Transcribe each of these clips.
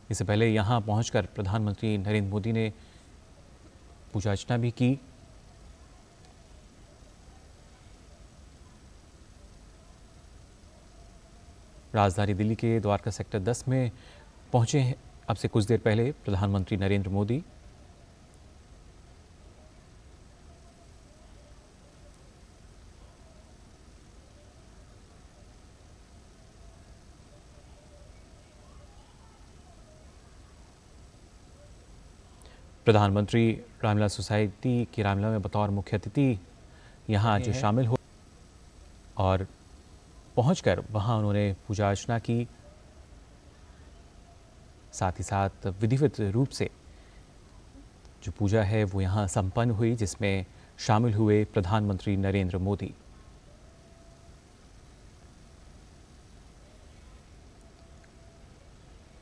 इससे पहले यहां पहुंचकर प्रधानमंत्री नरेंद्र मोदी ने पूजा अर्चना भी की। राजधानी दिल्ली के द्वारका सेक्टर 10 में पहुंचे हैं अब से कुछ देर पहले प्रधानमंत्री नरेंद्र मोदी। प्रधानमंत्री रामलीला सोसाइटी की रामलीला में बतौर मुख्य अतिथि यहां आज शामिल हो और पहुंचकर वहां उन्होंने पूजा अर्चना की। साथ ही साथ विधिवत रूप से जो पूजा है वो यहां संपन्न हुई, जिसमें शामिल हुए प्रधानमंत्री नरेंद्र मोदी।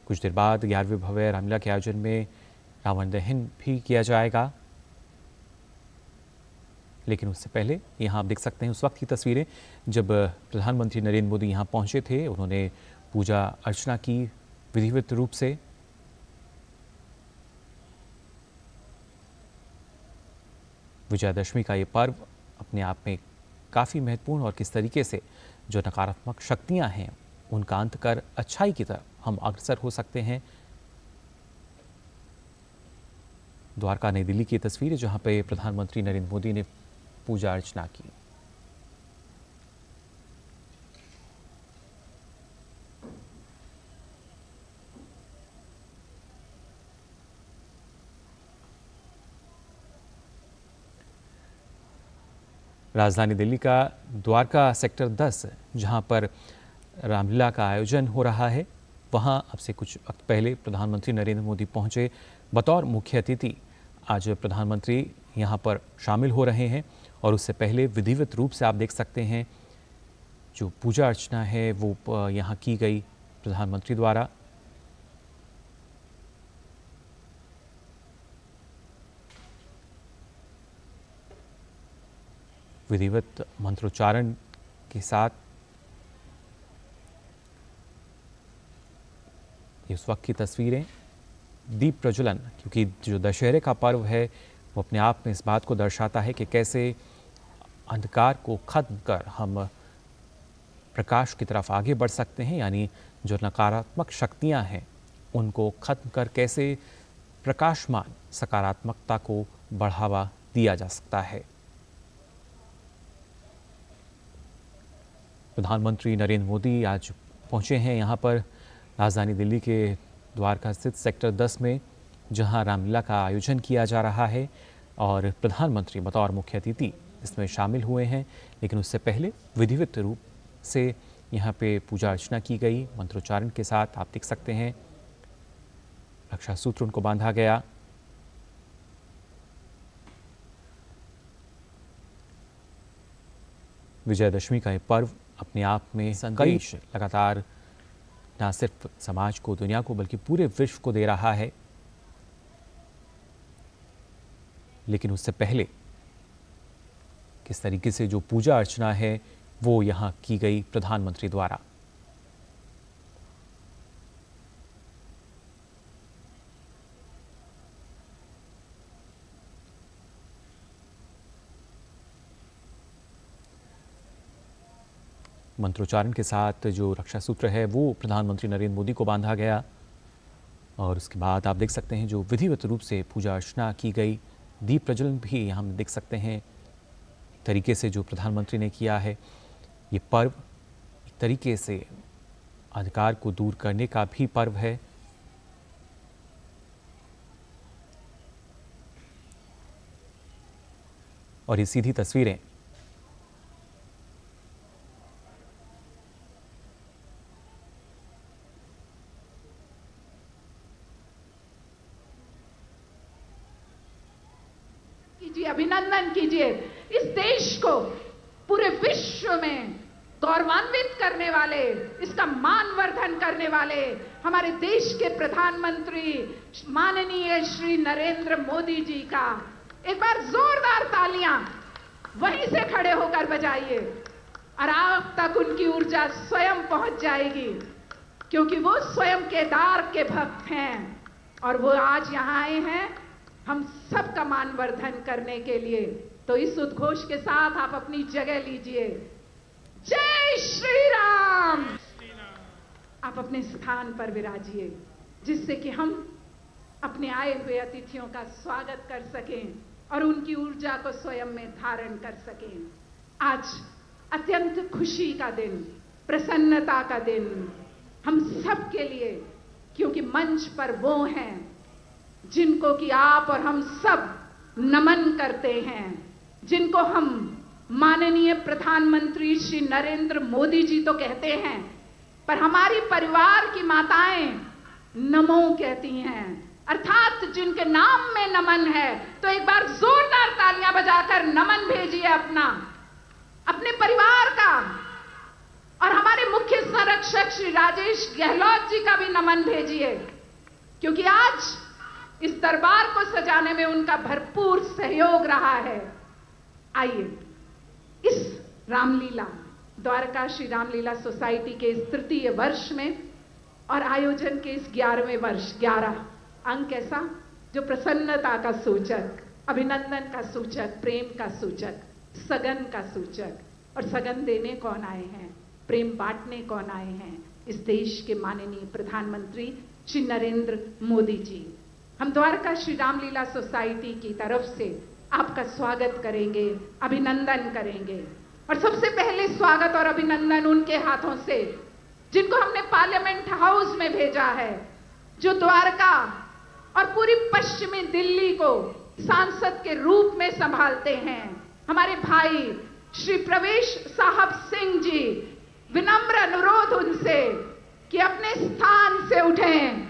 कुछ देर बाद 11वें भव्य रामलीला के आयोजन में रावण दहन भी किया जाएगा, लेकिन उससे पहले यहाँ आप देख सकते हैं उस वक्त की तस्वीरें जब प्रधानमंत्री नरेंद्र मोदी यहाँ पहुंचे थे। उन्होंने पूजा अर्चना की विधिवत रूप से। विजयादशमी का ये पर्व अपने आप में काफ़ी महत्वपूर्ण और किस तरीके से जो नकारात्मक शक्तियाँ हैं उनका अंत कर अच्छाई की तरफ हम अग्रसर हो सकते हैं। द्वारका नई दिल्ली की तस्वीर जहां पे प्रधानमंत्री नरेंद्र मोदी ने पूजा अर्चना की। राजधानी दिल्ली का द्वारका सेक्टर 10 जहां पर रामलीला का आयोजन हो रहा है, वहां अब से कुछ वक्त पहले प्रधानमंत्री नरेंद्र मोदी पहुंचे बतौर मुख्य अतिथि। आज प्रधानमंत्री यहां पर शामिल हो रहे हैं और उससे पहले विधिवत रूप से आप देख सकते हैं जो पूजा अर्चना है वो यहां की गई प्रधानमंत्री द्वारा। विधिवत मंत्रोच्चारण के साथ इस वक्त की तस्वीरें दीप प्रज्वलन, क्योंकि जो दशहरे का पर्व है वो अपने आप में इस बात को दर्शाता है कि कैसे अंधकार को खत्म कर हम प्रकाश की तरफ आगे बढ़ सकते हैं, यानी जो नकारात्मक शक्तियां हैं उनको खत्म कर कैसे प्रकाशमान सकारात्मकता को बढ़ावा दिया जा सकता है। प्रधानमंत्री नरेंद्र मोदी आज पहुंचे हैं यहाँ पर राजधानी दिल्ली के द्वारका स्थित सेक्टर 10 में, जहां रामलीला का आयोजन किया जा रहा है और प्रधानमंत्री बतौर मुख्य अतिथि इसमें शामिल हुए हैं। लेकिन उससे पहले विधिवत रूप से यहाँ पे पूजा अर्चना की गई मंत्रोच्चारण के साथ। आप देख सकते हैं रक्षा सूत्र उनको बांधा गया। विजयादशमी का ये पर्व अपने आप में संदेश लगातार न सिर्फ समाज को, दुनिया को, बल्कि पूरे विश्व को दे रहा है। लेकिन उससे पहले किस तरीके से जो पूजा अर्चना है वो यहाँ की गई प्रधानमंत्री द्वारा। मंत्रोच्चारण के साथ जो रक्षा सूत्र है वो प्रधानमंत्री नरेंद्र मोदी को बांधा गया और उसके बाद आप देख सकते हैं जो विधिवत रूप से पूजा अर्चना की गई। दीप प्रज्वलन भी हम देख सकते हैं तरीके से जो प्रधानमंत्री ने किया है। ये पर्व एक तरीके से अंधकार को दूर करने का भी पर्व है। और ये सीधी तस्वीरें अभिनंदन कीजिए इस देश को पूरे विश्व में गौरवान्वित करने वाले, इसका मानवर्धन करने वाले हमारे देश के प्रधानमंत्री माननीय श्री नरेंद्र मोदी जी का एक बार जोरदार तालियां वहीं से खड़े होकर बजाइए और आप तक उनकी ऊर्जा स्वयं पहुंच जाएगी। क्योंकि वो स्वयं केदार के भक्त हैं और वो आज यहाँ आए हैं हम सबका मानवर्धन करने के लिए। तो इस उद्घोष के साथ आप अपनी जगह लीजिए। जय श्री राम। आप अपने स्थान पर विराजिए, जिससे कि हम अपने आए हुए अतिथियों का स्वागत कर सकें और उनकी ऊर्जा को स्वयं में धारण कर सकें। आज अत्यंत खुशी का दिन, प्रसन्नता का दिन हम सब के लिए, क्योंकि मंच पर वो हैं जिनको कि आप और हम सब नमन करते हैं, जिनको हम माननीय प्रधानमंत्री श्री नरेंद्र मोदी जी तो कहते हैं, पर हमारी परिवार की माताएं नमो कहती हैं, अर्थात जिनके नाम में नमन है। तो एक बार जोरदार तालियां बजाकर नमन भेजिए अपने परिवार का। और हमारे मुख्य संरक्षक श्री राजेश गहलोत जी का भी नमन भेजिए, क्योंकि आज इस दरबार को सजाने में उनका भरपूर सहयोग रहा है। आइए इस रामलीला, द्वारका श्री रामलीला सोसाइटी के इस तृतीय वर्ष में और आयोजन के इस 11वें वर्ष, 11 अंक ऐसा जो प्रसन्नता का सूचक, अभिनंदन का सूचक, प्रेम का सूचक, सगन का सूचक। और सगन देने कौन आए हैं, प्रेम बांटने कौन आए हैं? इस देश के माननीय प्रधानमंत्री श्री नरेंद्र मोदी जी। हम द्वारका श्री रामलीला सोसाइटी की तरफ से आपका स्वागत करेंगे, अभिनंदन करेंगे। और सबसे पहले स्वागत और अभिनंदन उनके हाथों से जिनको हमने पार्लियामेंट हाउस में भेजा है, जो द्वारका और पूरी पश्चिमी दिल्ली को सांसद के रूप में संभालते हैं, हमारे भाई श्री प्रवेश साहब सिंह जी। विनम्र अनुरोध उनसे कि अपने स्थान से उठें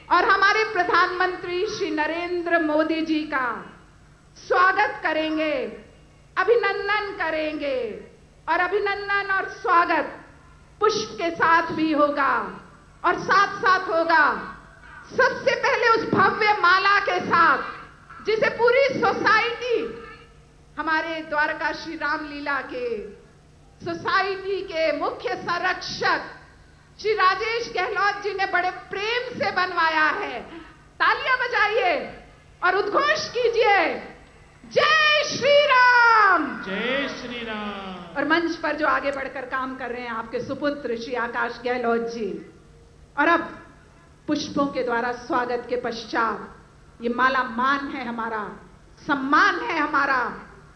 और हमारे प्रधानमंत्री श्री नरेंद्र मोदी जी का स्वागत करेंगे, अभिनंदन करेंगे। और अभिनंदन और स्वागत पुष्प के साथ भी होगा और साथ साथ होगा सबसे पहले उस भव्य माला के साथ, जिसे पूरी सोसाइटी, हमारे द्वारका श्री रामलीला के सोसाइटी के मुख्य संरक्षक श्री राजेश गहलोत जी ने बड़े प्रेम से बनवाया है। तालियां बजाइए और उद्घोष कीजिए, जय श्री राम, जय श्री राम। और मंच पर जो आगे बढ़कर काम कर रहे हैं आपके सुपुत्र श्री आकाश गहलोत जी। और अब पुष्पों के द्वारा स्वागत के पश्चात ये माला मान है हमारा, सम्मान है हमारा,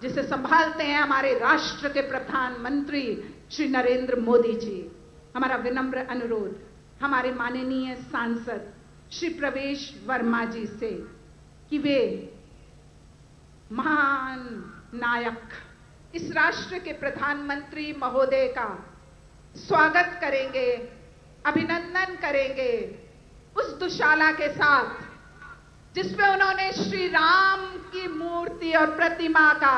जिसे संभालते हैं हमारे राष्ट्र के प्रधानमंत्री श्री नरेंद्र मोदी जी। हमारा विनम्र अनुरोध हमारे माननीय सांसद श्री प्रवेश वर्मा जी से कि वे महान नायक, इस राष्ट्र के प्रधानमंत्री महोदय का स्वागत करेंगे, अभिनंदन करेंगे उस दुशाला के साथ जिसमें उन्होंने श्री राम की मूर्ति और प्रतिमा का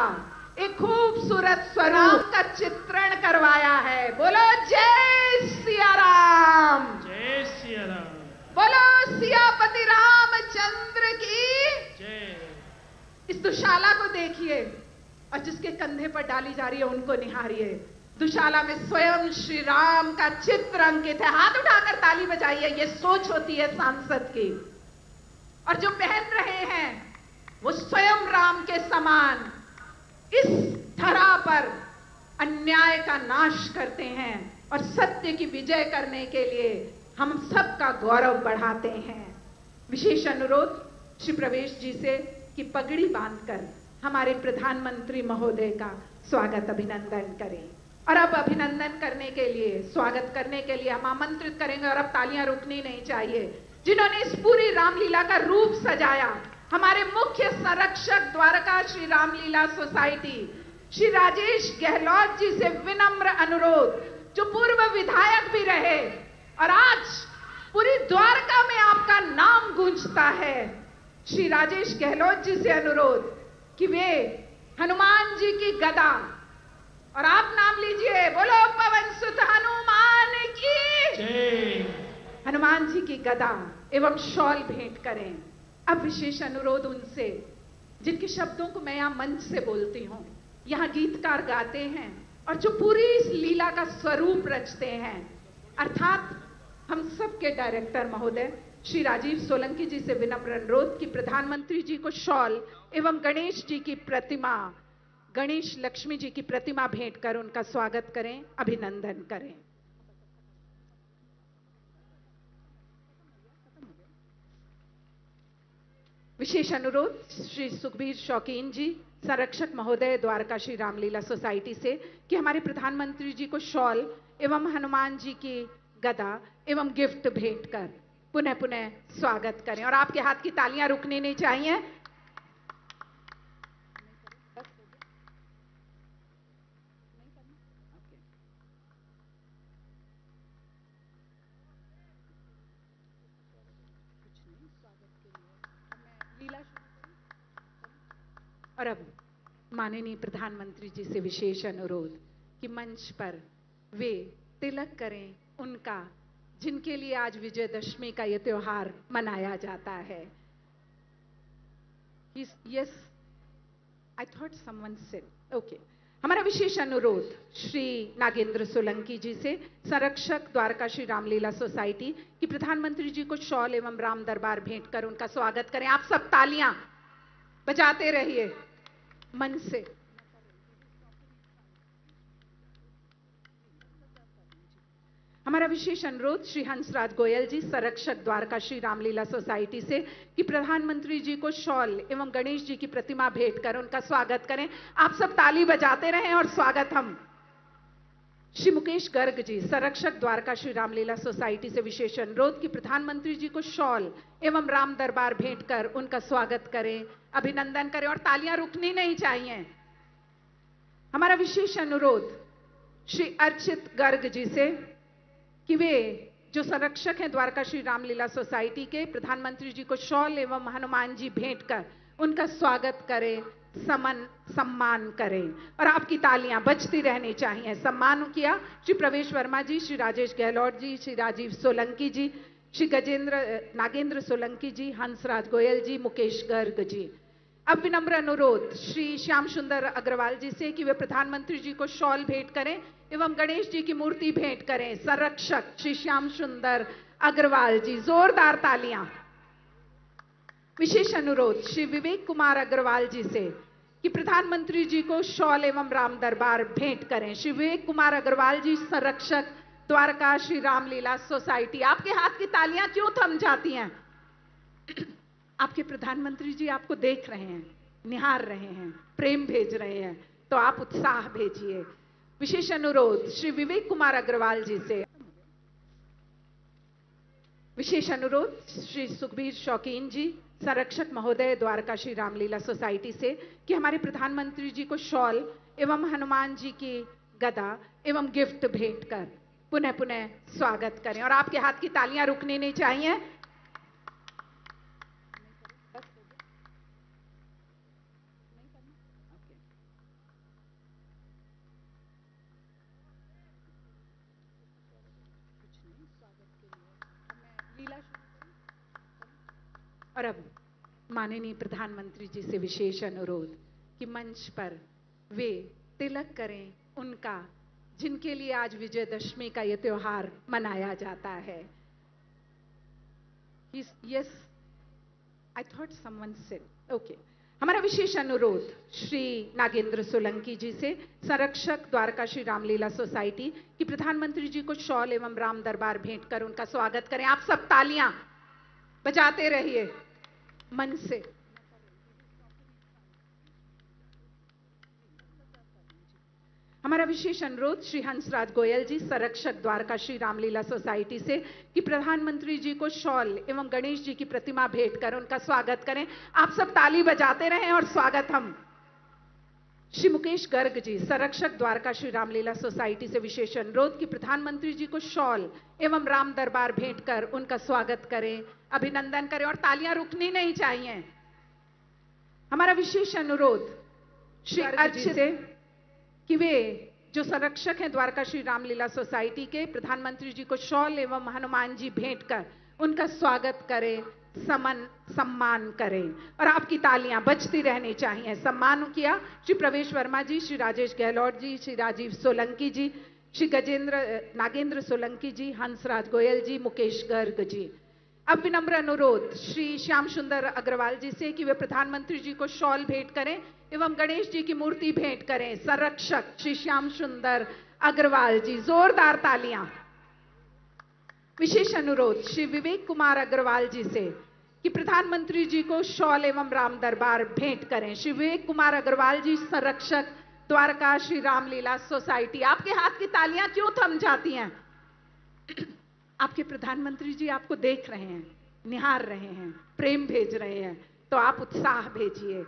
एक खूबसूरत स्वरूप का चित्रण करवाया है। बोलो जय सिया राम, जय सिया राम, बोलो सियापति रामचंद्र की जय। इस दुशाला को देखिए और जिसके कंधे पर डाली जा रही है उनको निहारिए। दुशाला में स्वयं श्री राम का चित्र अंकित है। हाथ उठाकर ताली बजाइए, ये सोच होती है सांसद की। और जो पहन रहे हैं वो स्वयं राम के समान इस धरा पर अन्याय का नाश करते हैं और सत्य की विजय करने के लिए हम सबका गौरव बढ़ाते हैं। विशेष अनुरोध श्री प्रवेश जी से कि पगड़ी बांधकर हमारे प्रधानमंत्री महोदय का स्वागत अभिनंदन करें। और अब अभिनंदन करने के लिए, स्वागत करने के लिए हम आमंत्रित करेंगे, और अब तालियां रुकनी नहीं चाहिए, जिन्होंने इस पूरी रामलीला का रूप सजाया, हमारे मुख्य संरक्षक द्वारका श्री रामलीला सोसाइटी श्री राजेश गहलोत जी से विनम्र अनुरोध, जो पूर्व विधायक भी रहे और आज पूरी द्वारका में आपका नाम गूंजता है, श्री राजेश गहलोत जी से अनुरोध कि वे हनुमान जी की गदा, और आप नाम लीजिए, बोलो पवन सुत हनुमान की जय। हनुमान जी की गदा एवं शॉल भेंट करें। अब विशेष अनुरोध उनसे जिनके शब्दों को मैं यहां मंच से बोलती हूं, यहां गीतकार गाते हैं और जो पूरी इस लीला का स्वरूप रचते हैं, अर्थात हम सबके डायरेक्टर महोदय श्री राजीव सोलंकी जी से विनम्र अनुरोध कि प्रधानमंत्री जी को शॉल एवं गणेश जी की प्रतिमा, गणेश लक्ष्मी जी की प्रतिमा भेंट कर उनका स्वागत करें, अभिनंदन करें। विशेष अनुरोध श्री सुखबीर शौकीन जी, संरक्षक महोदय द्वारका श्री रामलीला सोसाइटी से कि हमारे प्रधानमंत्री जी को शॉल एवं हनुमान जी की गदा एवं गिफ्ट भेंट कर पुनः पुनः स्वागत करें और आपके हाथ की तालियां रुकनी नहीं चाहिए। और अब माननीय प्रधानमंत्री जी से विशेष अनुरोध कि मंच पर वे तिलक करें उनका जिनके लिए आज विजयदशमी का यह त्योहार मनाया जाता है। Yes, I thought someone said okay. हमारा विशेष अनुरोध श्री नागेंद्र सोलंकी जी से, संरक्षक द्वारका श्री रामलीला सोसाइटी, कि प्रधानमंत्री जी को शॉल एवं राम दरबार भेंट कर उनका स्वागत करें। आप सब तालियां बजाते रहिए मन से। हमारा विशेष अनुरोध श्री हंसराज गोयल जी, संरक्षक द्वारका श्री रामलीला सोसाइटी से, कि प्रधानमंत्री जी को शॉल एवं गणेश जी की प्रतिमा भेंट कर उनका स्वागत करें। आप सब ताली बजाते रहें और स्वागत हम। श्री मुकेश गर्ग जी, संरक्षक द्वारका श्री रामलीला सोसाइटी से विशेष अनुरोध कि प्रधानमंत्री जी को शॉल एवं राम दरबार भेंट कर उनका स्वागत करें, अभिनंदन करें और तालियां रुकनी नहीं चाहिए। हमारा विशेष अनुरोध श्री अर्चित गर्ग जी से कि वे जो संरक्षक हैं द्वारका श्री रामलीला सोसाइटी के, प्रधानमंत्री जी को शॉल एवं हनुमान जी भेंट कर उनका स्वागत करें, सम्मान करें और आपकी तालियां बजती रहनी चाहिए। सम्मान किया श्री प्रवेश वर्मा जी, श्री राजेश गहलोत जी, श्री राजीव सोलंकी जी, श्री नागेंद्र सोलंकी जी, हंसराज गोयल जी, मुकेश गर्ग जी। अब विनम्र अनुरोध श्री श्याम सुंदर अग्रवाल जी से कि वे प्रधानमंत्री जी को शॉल भेंट करें एवं गणेश जी की मूर्ति भेंट करें। संरक्षक श्री श्याम सुंदर अग्रवाल जी, जोरदार तालियां। विशेष अनुरोध श्री विवेक कुमार अग्रवाल जी से कि प्रधानमंत्री जी को शॉल एवं राम दरबार भेंट करें। श्री विवेक कुमार अग्रवाल जी, संरक्षक द्वारका श्री रामलीला सोसाइटी। आपके हाथ की तालियां क्यों थम जाती हैं? आपके प्रधानमंत्री जी आपको देख रहे हैं, निहार रहे हैं, प्रेम भेज रहे हैं, तो आप उत्साह भेजिए। विशेष अनुरोध श्री विवेक कुमार अग्रवाल जी से। विशेष अनुरोध श्री सुखबीर शौकीन जी, संरक्षक महोदय द्वारका श्री रामलीला सोसाइटी से कि हमारे प्रधानमंत्री जी को शॉल एवं हनुमान जी की गदा एवं गिफ्ट भेंट कर पुनः पुनः स्वागत करें और आपके हाथ की तालियां रुकनी नहीं चाहिए। और अब माननीय प्रधानमंत्री जी से विशेष अनुरोध कि मंच पर वे तिलक करें उनका जिनके लिए आज विजयदशमी का यह त्योहार मनाया जाता है। Yes, I thought someone said okay. हमारा विशेष अनुरोध श्री नागेंद्र सोलंकी जी से, संरक्षक द्वारका श्री रामलीला सोसाइटी, कि प्रधानमंत्री जी को शॉल एवं राम दरबार भेंट कर उनका स्वागत करें। आप सब तालियां बजाते रहिए मन से। हमारा विशेष अनुरोध श्री हंसराज गोयल जी, संरक्षक द्वारका श्री रामलीला सोसाइटी से, कि प्रधानमंत्री जी को शॉल एवं गणेश जी की प्रतिमा भेंट कर उनका स्वागत करें। आप सब ताली बजाते रहें और स्वागत हम। श्री मुकेश गर्ग जी, संरक्षक द्वारका श्री रामलीला सोसाइटी से विशेष अनुरोध कि प्रधानमंत्री जी को शॉल एवं राम दरबार भेंट कर उनका स्वागत करें, अभिनंदन करें और तालियां रुकनी नहीं चाहिए। हमारा विशेष अनुरोध श्री अर्चित से कि वे जो संरक्षक हैं द्वारका श्री रामलीला सोसाइटी के, प्रधानमंत्री जी को शॉल एवं हनुमान जी भेंट कर उनका स्वागत करें, सम्मान करें और आपकी तालियां बजती रहनी चाहिए। सम्मान किया श्री प्रवेश वर्मा जी, श्री राजेश गहलोत जी, श्री राजीव सोलंकी जी, श्री नागेंद्र सोलंकी जी, हंसराज गोयल जी, मुकेश गर्ग जी। अब विनम्र अनुरोध श्री श्याम सुंदर अग्रवाल जी से कि वे प्रधानमंत्री जी को शॉल भेंट करें एवं गणेश जी की मूर्ति भेंट करें। संरक्षक श्री श्याम सुंदर अग्रवाल जी, जोरदार तालियां। विशेष अनुरोध श्री विवेक कुमार अग्रवाल जी से कि प्रधानमंत्री जी को शॉल एवं राम दरबार भेंट करें। श्री विवेक कुमार अग्रवाल जी, संरक्षक, द्वारका श्री रामलीला सोसाइटी। आपके हाथ की तालियां क्यों थम जाती हैं? आपके प्रधानमंत्री जी आपको देख रहे हैं, निहार रहे हैं, प्रेम भेज रहे हैं, तो आप उत्साह भेजिए।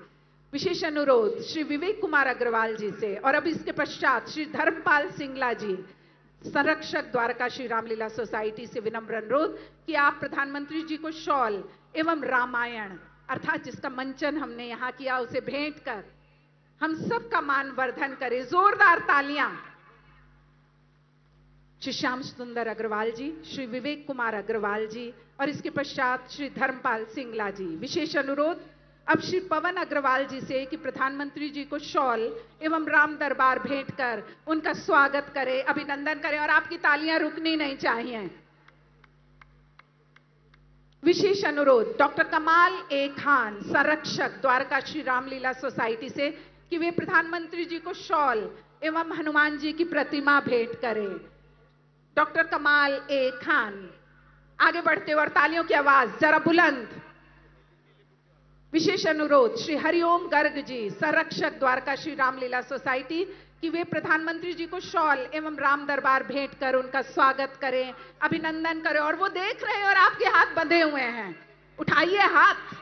विशेष अनुरोध श्री विवेक कुमार अग्रवाल जी से। और अब इसके पश्चात श्री धर्मपाल सिंगला जी, संरक्षक, द्वारका श्री रामलीला सोसाइटी से विनम्र अनुरोध कि आप प्रधानमंत्री जी को शॉल एवं रामायण अर्थात जिसका मंचन हमने यहां किया उसे भेंट कर हम सबका मान वर्धन करें। जोरदार तालियां। श्री श्याम सुंदर अग्रवाल जी, श्री विवेक कुमार अग्रवाल जी और इसके पश्चात श्री धर्मपाल सिंगला जी। विशेष अनुरोध अब श्री पवन अग्रवाल जी से कि प्रधानमंत्री जी को शॉल एवं राम दरबार भेंट कर उनका स्वागत करें, अभिनंदन करें और आपकी तालियां रुकनी नहीं चाहिए। विशेष अनुरोध डॉक्टर कमाल ए खान, संरक्षक, द्वारका श्री रामलीला सोसाइटी से कि वे प्रधानमंत्री जी को शॉल एवं हनुमान जी की प्रतिमा भेंट करें। डॉक्टर कमाल ए खान, आगे बढ़ते और तालियों की आवाज जरा बुलंद। विशेष अनुरोध श्री हरिओम गर्ग जी, संरक्षक, द्वारका श्री रामलीला सोसाइटी कि वे प्रधानमंत्री जी को शॉल एवं राम दरबार भेंट कर उनका स्वागत करें, अभिनंदन करें। और वो देख रहे हैं और आपके हाथ बंधे हुए हैं, उठाइए हाथ।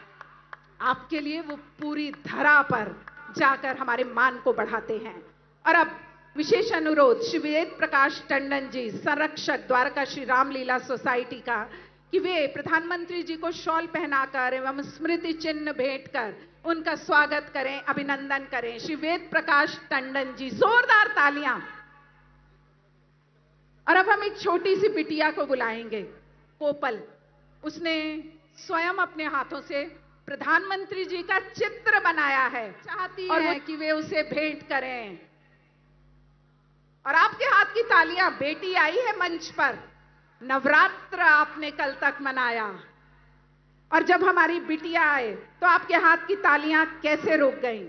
आपके लिए वो पूरी धरा पर जाकर हमारे मान को बढ़ाते हैं। और अब विशेष अनुरोध श्री वेद प्रकाश टंडन जी, संरक्षक, द्वारका श्री रामलीला सोसाइटी का कि वे प्रधानमंत्री जी को शॉल पहनाकर एवं स्मृति चिन्ह भेंट कर उनका स्वागत करें, अभिनंदन करें। श्री वेद प्रकाश टंडन जी, जोरदार तालियां। और अब हम एक छोटी सी बिटिया को बुलाएंगे, कोपल। उसने स्वयं अपने हाथों से प्रधानमंत्री जी का चित्र बनाया है, चाहती है कि वे उसे भेंट करें। और आपके हाथ की तालियां। बेटी आई है मंच पर, नवरात्र आपने कल तक मनाया और जब हमारी बिटिया आए तो आपके हाथ की तालियां कैसे रुक गईं?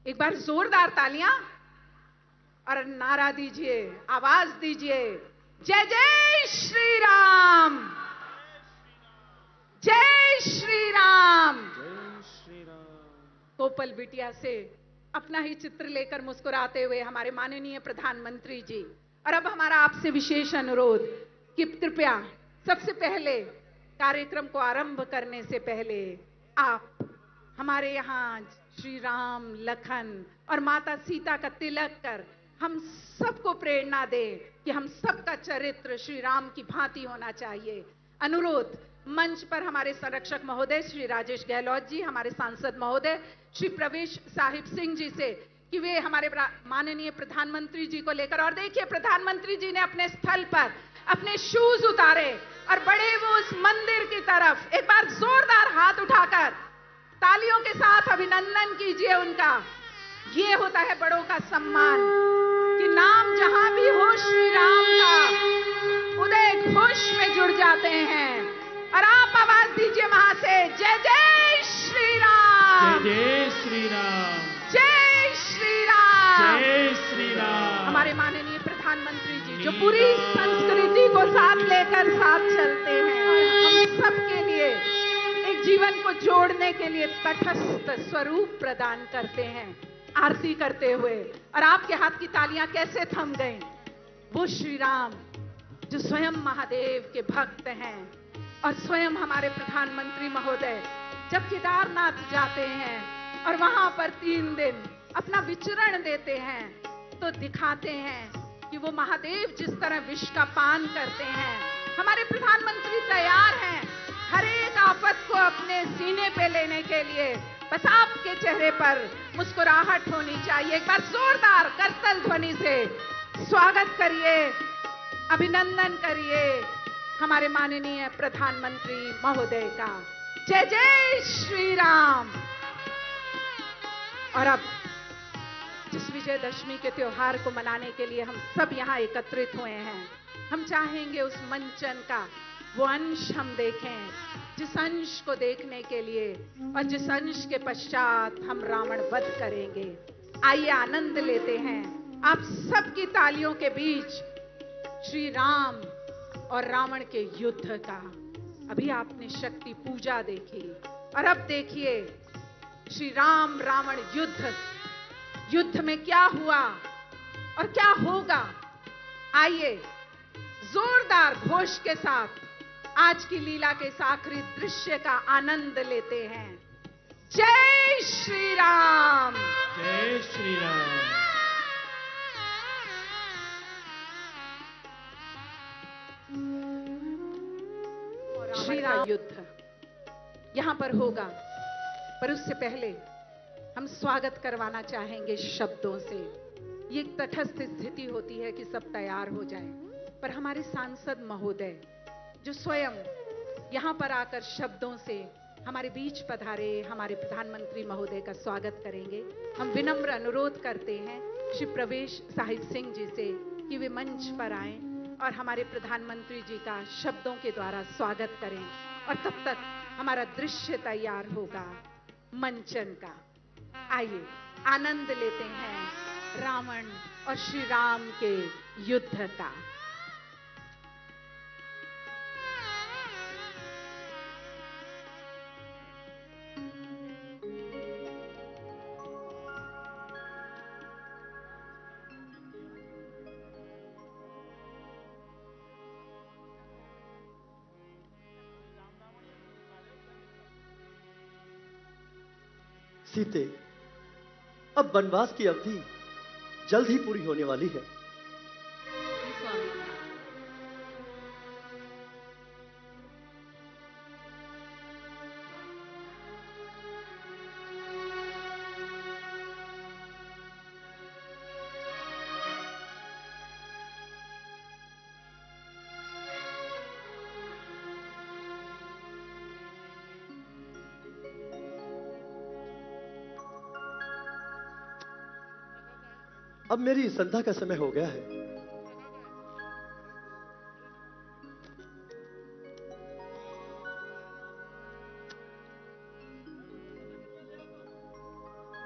एक बार जोरदार तालियां और नारा दीजिए, आवाज दीजिए, जय जय श्री राम, जय श्री राम। कोपल बिटिया से अपना ही चित्र लेकर मुस्कुराते हुए हमारे माननीय प्रधानमंत्री जी। और अब हमारा आपसे विशेष अनुरोध कि कृपया सबसे पहले कार्यक्रम को आरंभ करने से पहले आप हमारे यहाँ श्री राम, लखन और माता सीता का तिलक कर हम सबको प्रेरणा दें कि हम सबका चरित्र श्री राम की भांति होना चाहिए। अनुरोध मंच पर हमारे संरक्षक महोदय श्री राजेश गहलोत जी, हमारे सांसद महोदय श्री प्रवेश साहिब सिंह जी से कि वे हमारे माननीय प्रधानमंत्री जी को लेकर, और देखिए प्रधानमंत्री जी ने अपने स्थल पर अपने शूज उतारे और बढ़े वो उस मंदिर की तरफ। एक बार जोरदार हाथ उठाकर तालियों के साथ अभिनंदन कीजिए उनका। ये होता है बड़ों का सम्मान कि नाम जहां भी हो श्री राम का, उदय घोष में जुड़ जाते हैं। और आप आवाज दीजिए वहां से, जय जय श्री राम, जय जय श्री राम, जय श्री राम, जय श्री राम। हमारे माननीय प्रधानमंत्री जी जो पूरी संस्कृति को साथ लेकर साथ चलते हैं और हम सबके लिए एक जीवन को जोड़ने के लिए तटस्थ स्वरूप प्रदान करते हैं, आरती करते हुए। और आपके हाथ की तालियां कैसे थम गईं? वो श्री राम जो स्वयं महादेव के भक्त हैं और स्वयं हमारे प्रधानमंत्री महोदय जब केदारनाथ जाते हैं और वहां पर 3 दिन अपना विचरण देते हैं तो दिखाते हैं कि वो महादेव जिस तरह विष का पान करते हैं, हमारे प्रधानमंत्री तैयार हैं हर एक आफत को अपने सीने पे लेने के लिए। बस आपके चेहरे पर मुस्कुराहट होनी चाहिए। एक बार जोरदार करतल ध्वनि से स्वागत करिए, अभिनंदन करिए, हमारे माननीय प्रधानमंत्री महोदय का। जय जय श्री राम। और अब जिस विजयदशमी के त्योहार को मनाने के लिए हम सब यहाँ एकत्रित हुए हैं, हम चाहेंगे उस मंचन का वो अंश हम देखें, जिस अंश को देखने के लिए और जिस अंश के पश्चात हम रावण वध करेंगे। आइए आनंद लेते हैं आप सबकी तालियों के बीच श्री राम और रावण के युद्ध का। अभी आपने शक्ति पूजा देखी और अब देखिए श्री राम रावण युद्ध। युद्ध में क्या हुआ और क्या होगा, आइए जोरदार घोष के साथ आज की लीला के इस आखिरी दृश्य का आनंद लेते हैं। जय श्री राम। जय श्री राम। श्री राम युद्ध यहां पर होगा, पर उससे पहले हम स्वागत करवाना चाहेंगे शब्दों से। ये एक तटस्थ स्थिति होती है कि सब तैयार हो जाएं, पर हमारे सांसद महोदय जो स्वयं यहां पर आकर शब्दों से हमारे बीच पधारे, हमारे प्रधानमंत्री महोदय का स्वागत करेंगे। हम विनम्र अनुरोध करते हैं श्री प्रवेश साहिब सिंह जी से कि वे मंच पर आएं और हमारे प्रधानमंत्री जी का शब्दों के द्वारा स्वागत करें। और तब तक हमारा दृश्य तैयार होगा मंचन का। आइए आनंद लेते हैं रावण और श्री राम के युद्ध का। सीते, अब वनवास की अवधि जल्द ही पूरी होने वाली है। अब मेरी संध्या का समय हो गया है।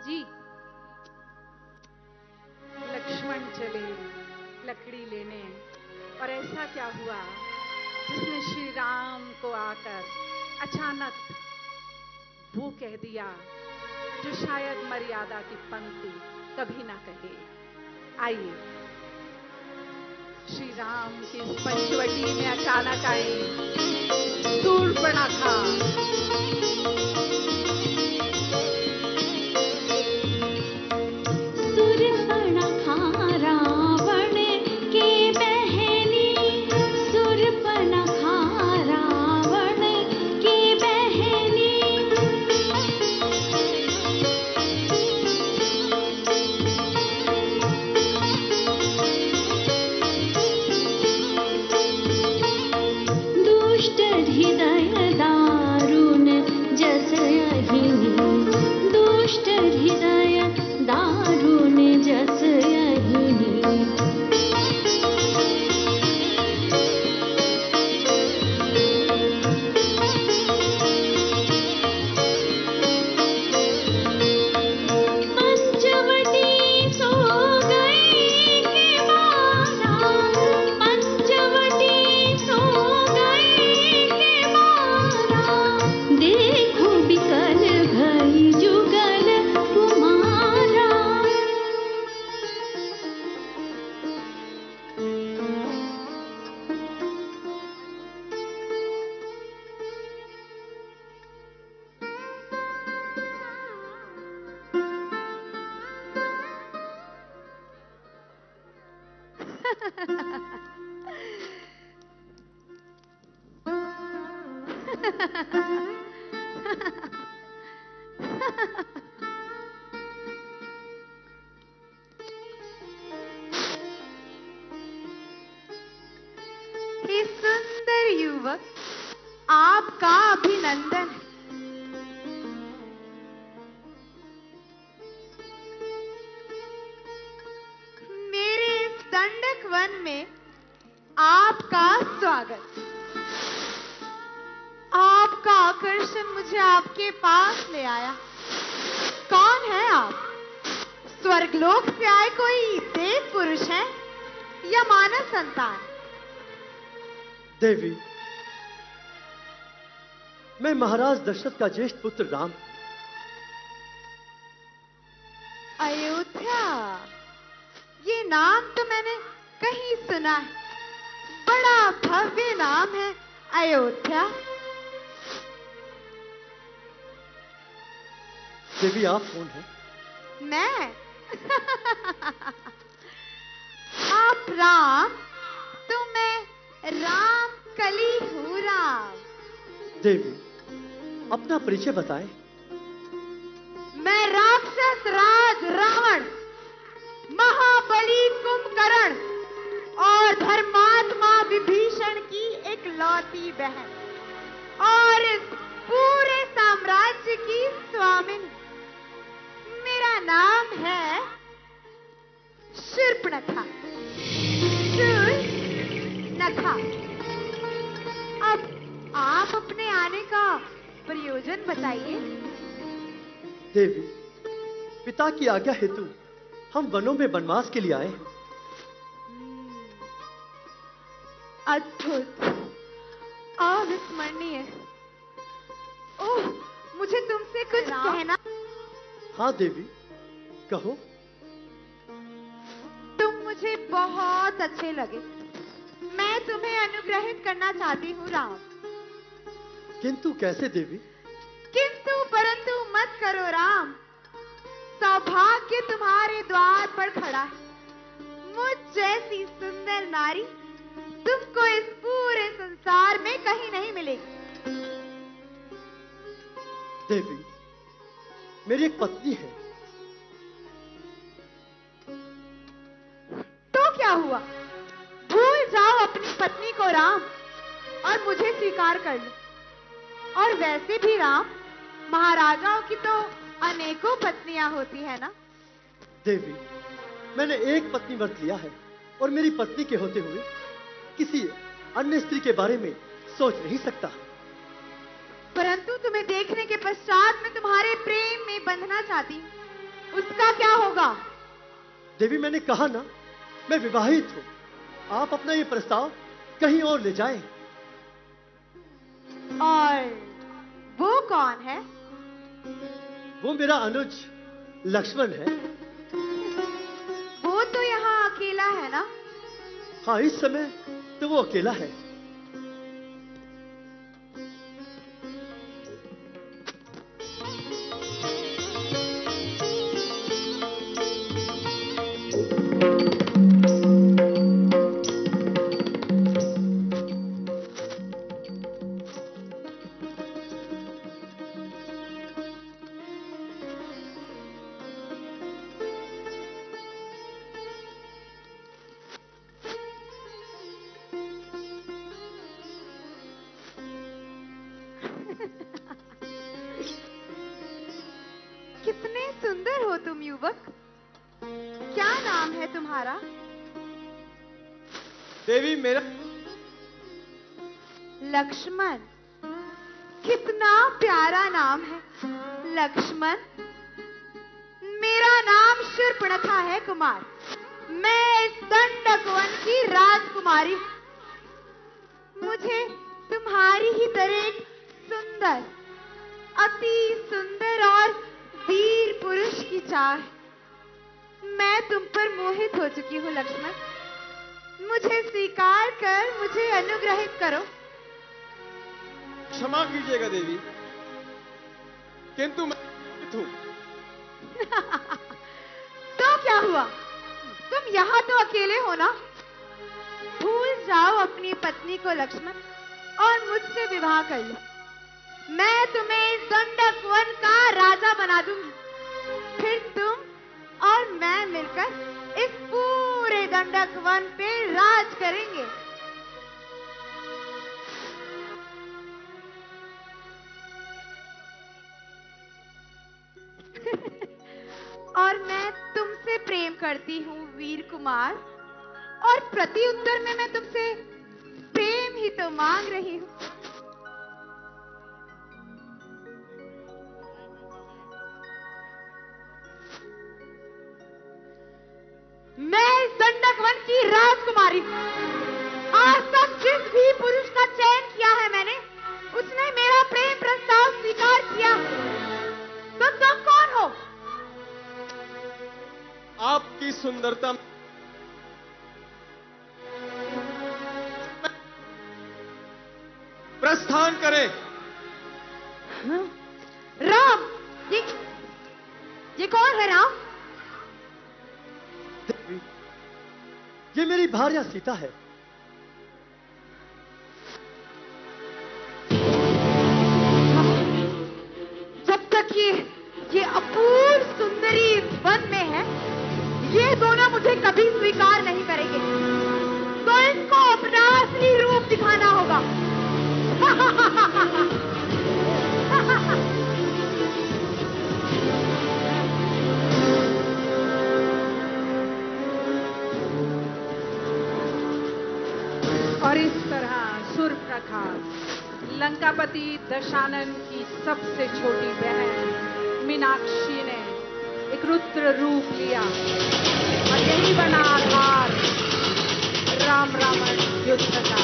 जी, लक्ष्मण चले लकड़ी लेने, और ऐसा क्या हुआ जिसने श्री राम को आकर अचानक वो कह दिया जो शायद मर्यादा की पंक्ति कभी ना कहे। आइए श्री राम की इस पंचवटी में अचानक आए शूर्पणखा। आपका अभिनंदन। मेरे इस दंडक वन में आपका स्वागत। आपका आकर्षण मुझे आपके पास ले आया। कौन है आप? स्वर्गलोक से आए कोई देव पुरुष है या मानव संतान? देवी, मैं महाराज दशरथ का ज्येष्ठ पुत्र राम। अयोध्या, ये नाम तो मैंने कहीं सुना है। बड़ा भव्य नाम है अयोध्या। देवी, आप कौन हैं? मैं आप राम तो मैं राम कली हूँ राम। देवी, अपना परिचय बताएं। मैं राक्षस राज रावण, महाबली कुंभकर्ण और धर्मात्मा विभीषण की एक लौती बहन और इस पूरे साम्राज्य की स्वामिनी। मेरा नाम है शूर्पणखा। शूर्पणखा। अब आप अपने आने का प्रयोजन बताइए। देवी, पिता की आज्ञा हेतु हम वनों में वनवास के लिए आए हैं। अद्भुत, अविस्मरणीय। ओह, मुझे तुमसे कुछ कहना। हाँ देवी, कहो। तुम मुझे बहुत अच्छे लगे। मैं तुम्हें अनुग्रहित करना चाहती हूँ राम। किंतु कैसे देवी? किंतु परंतु मत करो राम। सौभाग्य तुम्हारे द्वार पर खड़ा है। मुझ जैसी सुंदर नारी तुमको इस पूरे संसार में कहीं नहीं मिलेगी। देवी, मेरी एक पत्नी है। तो क्या हुआ? भूल जाओ अपनी पत्नी को राम और मुझे स्वीकार कर लो। और वैसे भी राम, महाराजाओं की तो अनेकों पत्नियां होती है ना। देवी, मैंने एक पत्नी व्रत लिया है और मेरी पत्नी के होते हुए किसी अन्य स्त्री के बारे में सोच नहीं सकता। परंतु तुम्हें देखने के पश्चात मैं तुम्हारे प्रेम में बंधना चाहती हूँ। उसका क्या होगा? देवी, मैंने कहा ना, मैं विवाहित हूँ। आप अपना ये प्रस्ताव कहीं और ले जाएं। और वो कौन है? वो मेरा अनुज लक्ष्मण है। वो तो यहाँ अकेला है ना? हाँ, इस समय तो वो अकेला है। कितने सुंदर हो तुम युवक। क्या नाम है तुम्हारा? देवी, मेरा लक्ष्मण। कितना प्यारा नाम है लक्ष्मण। मेरा नाम शूर्पणखा है कुमार। मैं इस दंडक वन की राजकुमारी हूं। मुझे तुम्हारी ही तरह एक सुंदर, अति सुंदर और वीर पुरुष की चाह है। मैं तुम पर मोहित हो चुकी हूँ लक्ष्मण। मुझे स्वीकार कर मुझे अनुग्रहित करो। क्षमा कीजिएगा देवी, किंतु मैं हूं। तो क्या हुआ? तुम यहाँ तो अकेले हो ना। भूल जाओ अपनी पत्नी को लक्ष्मण और मुझसे विवाह कर लो। मैं तुम्हें इस दंडक वन का राजा बना दूंगी। फिर तुम और मैं मिलकर इस पूरे दंडक वन पे राज करेंगे। और मैं तुमसे प्रेम करती हूँ वीर कुमार, और प्रति उत्तर में मैं तुमसे प्रेम ही तो मांग रही हूँ। मैं इस दंडक वन की राजकुमारी हूँ। आज तक जिस भी पुरुष का चयन किया है मैंने, उसने मेरा प्रेम प्रस्ताव स्वीकार किया। तो तुम कौन हो? आपकी सुंदरता प्रस्थान करें। राम, ये कौन है राम? देवी, ये मेरी भार्या सीता है। जब तक ये अपूर्व सुंदरी वन में है, ये दोनों मुझे कभी स्वीकार नहीं करेंगे। तो इनको अपना असली रूप दिखाना होगा। और इस तरह शूर्पणखा लंकापति दशानन की सबसे छोटी बहन मीनाक्षी ने एक रुद्र रूप लिया, और यही बना आधार राम रावण युद्ध का।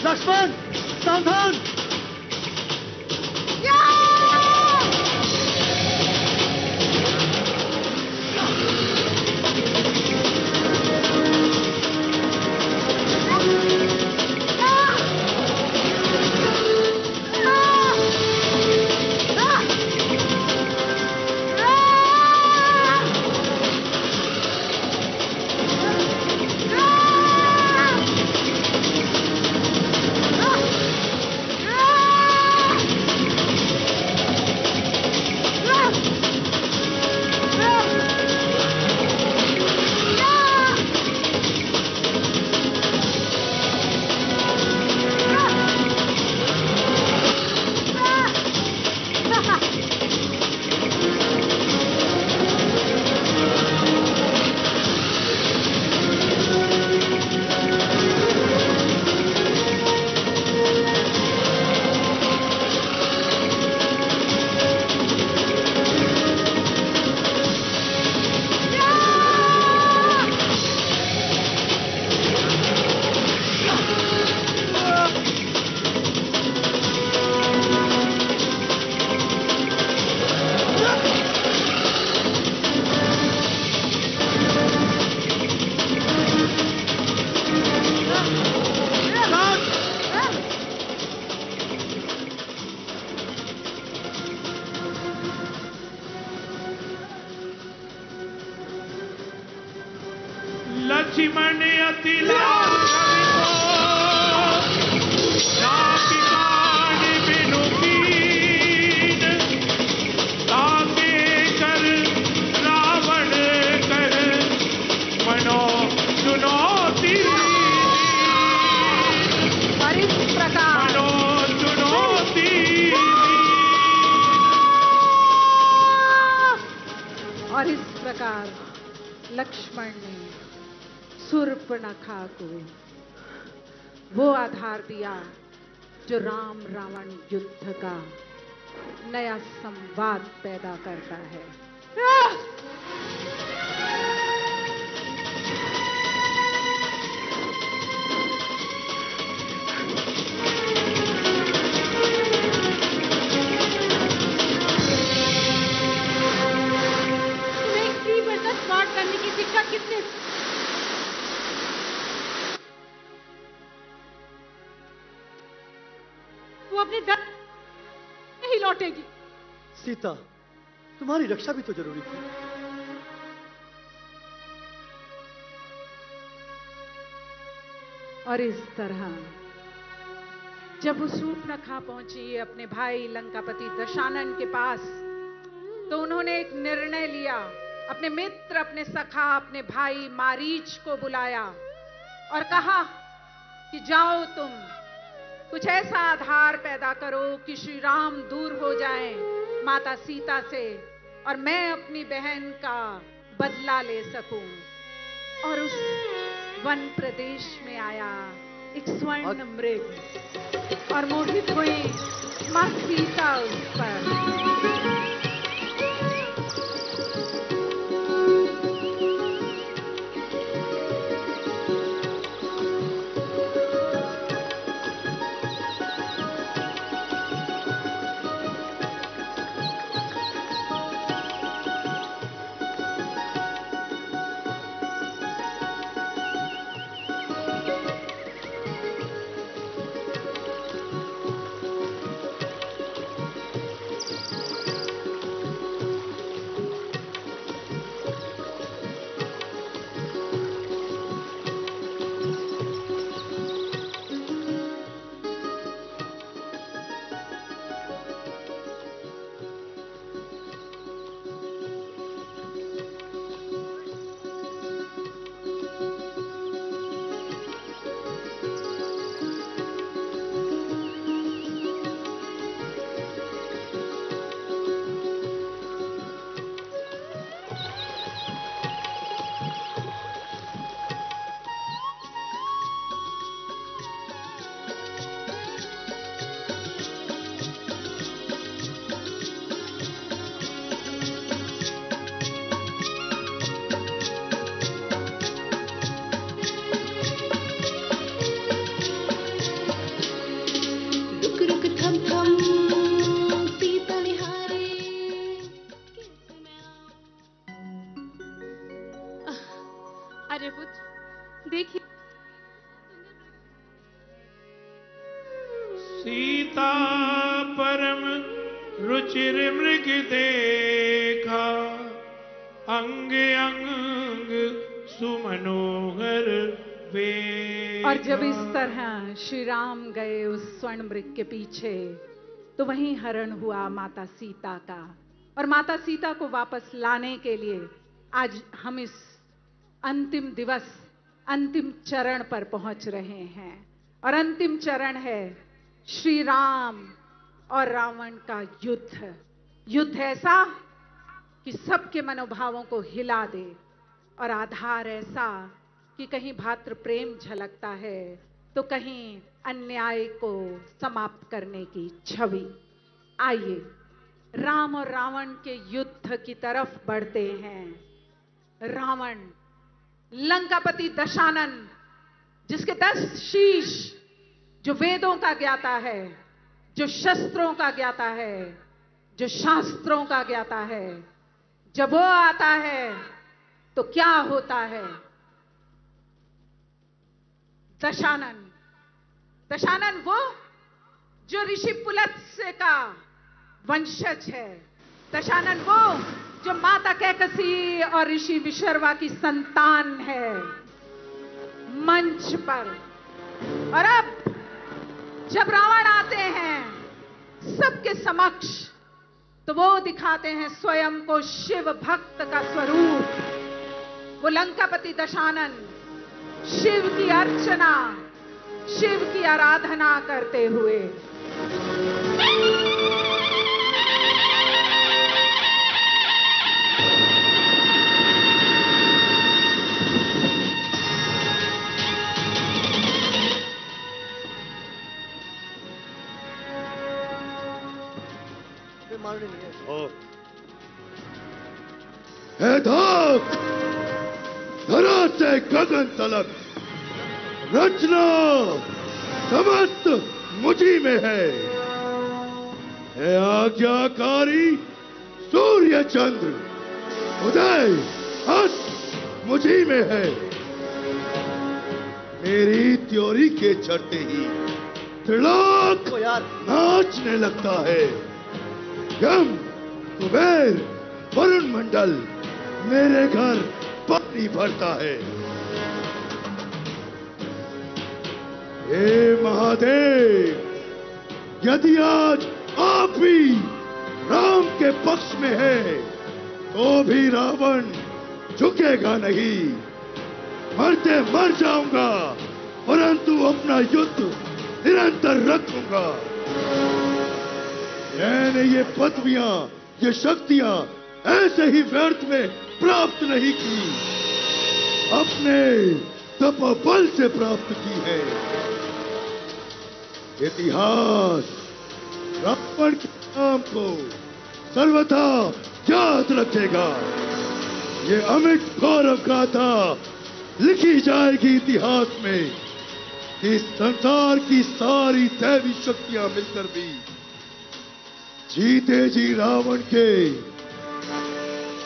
लक्ष्मण, सावधान! लक्ष्मण अति लाभ नापिकान बिनु कीन, ताके कर रावण कर मनो चुनौती। और इस प्रकार मनो चुनौती। और इस प्रकार लक्ष्मण ने शूर्पणखा को वो आधार दिया जो राम रावण युद्ध का नया संवाद पैदा करता है। तुम्हें एक स्त्री बनकर स्मार्ट करने की शिक्षा किसने? वो अपने दर नहीं लौटेगी। सीता, तुम्हारी रक्षा भी तो जरूरी थी। और इस तरह जब वो शूर्पणखा पहुंची अपने भाई लंकापति दशानन के पास, तो उन्होंने एक निर्णय लिया। अपने मित्र, अपने सखा, अपने भाई मारीच को बुलाया और कहा कि जाओ तुम कुछ ऐसा आधार पैदा करो कि श्री राम दूर हो जाएं माता सीता से और मैं अपनी बहन का बदला ले सकूं। और उस वन प्रदेश में आया एक स्वर्ण मृग और मोहित हुई मां सीता उस पर। आर्यपुत्र देखिए, सीता परम रुचिर मृग देखा, अंग अंग सुमनोहर वे। और जब इस तरह श्री राम गए उस स्वर्ण मृग के पीछे, तो वहीं हरण हुआ माता सीता का। और माता सीता को वापस लाने के लिए आज हम इस अंतिम दिवस, अंतिम चरण पर पहुंच रहे हैं। और अंतिम चरण है श्री राम और रावण का युद्ध। युद्ध ऐसा कि सबके मनोभावों को हिला दे, और आधार ऐसा कि कहीं भातृ प्रेम झलकता है तो कहीं अन्याय को समाप्त करने की छवि। आइए राम और रावण के युद्ध की तरफ बढ़ते हैं। रावण लंकापति दशानन, जिसके 10 शीश, जो वेदों का ज्ञाता है, जो शस्त्रों का ज्ञाता है, जो शास्त्रों का ज्ञाता है, जब वो आता है तो क्या होता है? दशानन, दशानन वो जो ऋषि पुलत्स्य का वंशज है। दशानन वो जो माता कैकसी और ऋषि विशर्वा की संतान है। मंच पर और अब जब रावण आते हैं सबके समक्ष, तो वो दिखाते हैं स्वयं को शिव भक्त का स्वरूप। वो लंकापति दशानन शिव की अर्चना, शिव की आराधना करते हुए। मारने नहीं है। हे धाक, धरा से गगन तलक रचना समस्त मुझी में है। हे आज्ञाकारी सूर्य चंद्र, उदय अस्त मुझी में है। मेरी त्योरी के चढ़ते ही त्रिलोक नाचने लगता है। यम, कुबेर, वरुण मंडल मेरे घर पानी भरता है। हे महादेव, यदि आज आप भी राम के पक्ष में है तो भी रावण झुकेगा नहीं। मरते मर जाऊंगा परंतु अपना युद्ध निरंतर रखूंगा। मैंने ये पदवियां, ये शक्तियां ऐसे ही व्यर्थ में प्राप्त नहीं की, अपने तपोबल से प्राप्त की है। इतिहास रावण के नाम को सर्वथा याद रखेगा। ये अमिट गौरव गाथा लिखी जाएगी इतिहास में कि संसार की सारी दैवी शक्तियां मिलकर भी जीते जी रावण के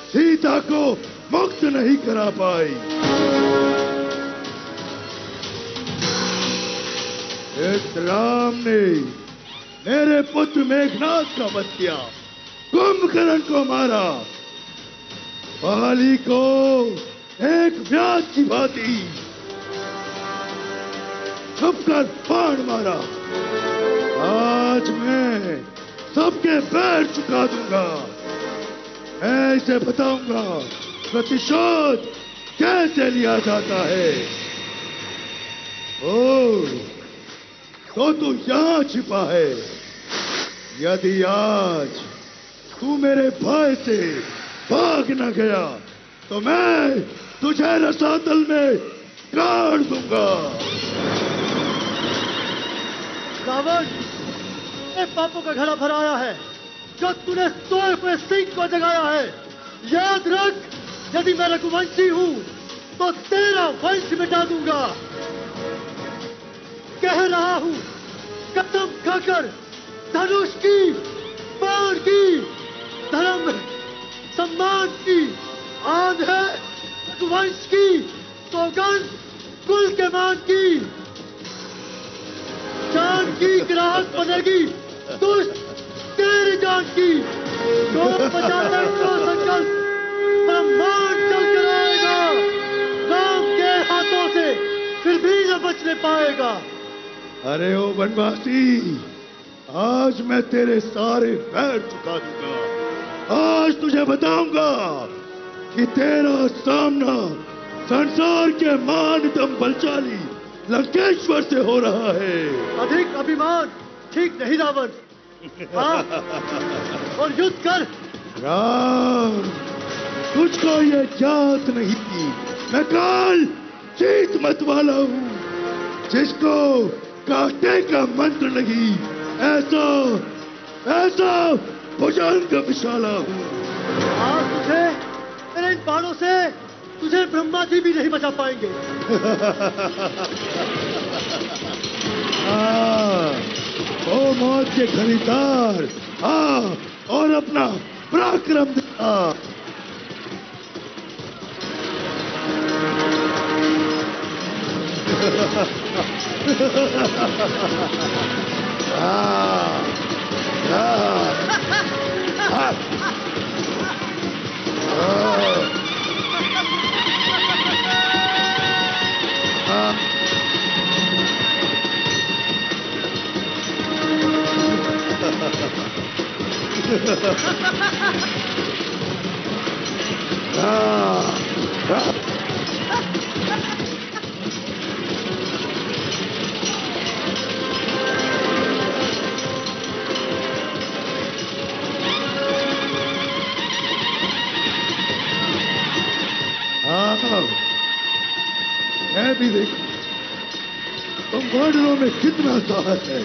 सीता को मुक्त नहीं करा पाई। इस राम ने मेरे पुत्र मेघनाथ का वध किया, कुंभकर्ण को मारा, बाली को एक व्याध की भांति छुपकर बाण मारा। आज मैं सबके पैर चुका दूंगा। मैं इसे बताऊंगा प्रतिशोध कैसे लिया जाता है। ओ, तो तू यहां छिपा है। यदि आज तू मेरे भय से भाग न गया तो मैं तुझे रसातल में गाड़ दूंगा। रावण, पापों का घड़ा भराया है जो तूने सोए हुए सिंह को जगाया है। याद रख, यदि मैं रघुवंशी हूं तो तेरा वंश मिटा दूंगा। कह रहा हूं, कसम खाकर, धनुष की, बाण की, धर्म सम्मान की, आन है रघुवंश की, सौगंध कुल के मान की। जान की ग्राहक बनेगी दुष्ट तेरी जान की। जो बचाता तो संकल्प ब्रह्मांड चलकर आएगा। राम के हाथों से फिर भी न बचने पाएगा। अरे ओ वनवासी, आज मैं तेरे सारे पैर चुका दूंगा। आज तुझे बताऊंगा कि तेरा सामना संसार के मानतम बलशाली लंकेश्वर से हो रहा है। अधिक अभिमान ठीक नहीं रावण। हाँ, और युद्ध कर। राम, तुझको ये ज्ञात नहीं थी, मैं काल चीत मत वाला हूँ, जिसको काटे का मंत्र नहीं, ऐसा भुजंग विशाला हूँ। आज तुझे मेरे इन बाणों से तुझे ब्रह्मा जी भी नहीं बचा पाएंगे। ओ मौत के खरीदार, और अपना पराक्रम दिखा। मैं भी देखूं तुम वानरों में कितना साहस है।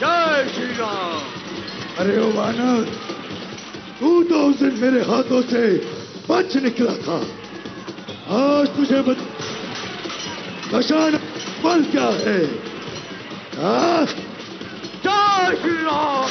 जय श्री राम। अरे ओ वानर, तू तो उस दिन मेरे हाथों से बच निकला था। आज तुझे बचाना बल क्या है? जय श्री राम।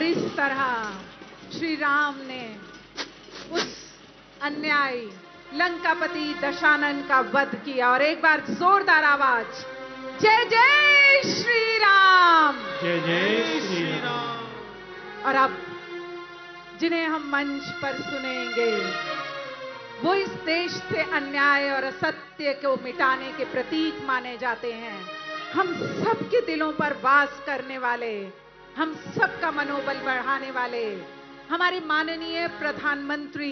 इस तरह श्री राम ने उस अन्यायी लंकापति दशानन का वध किया। और एक बार जोरदार आवाज, जय जय श्री राम, जय जय श्री राम। और अब जिन्हें हम मंच पर सुनेंगे वो इस देश से अन्याय और असत्य को मिटाने के प्रतीक माने जाते हैं। हम सबके दिलों पर वास करने वाले, हम सबका मनोबल बढ़ाने वाले हमारे माननीय प्रधानमंत्री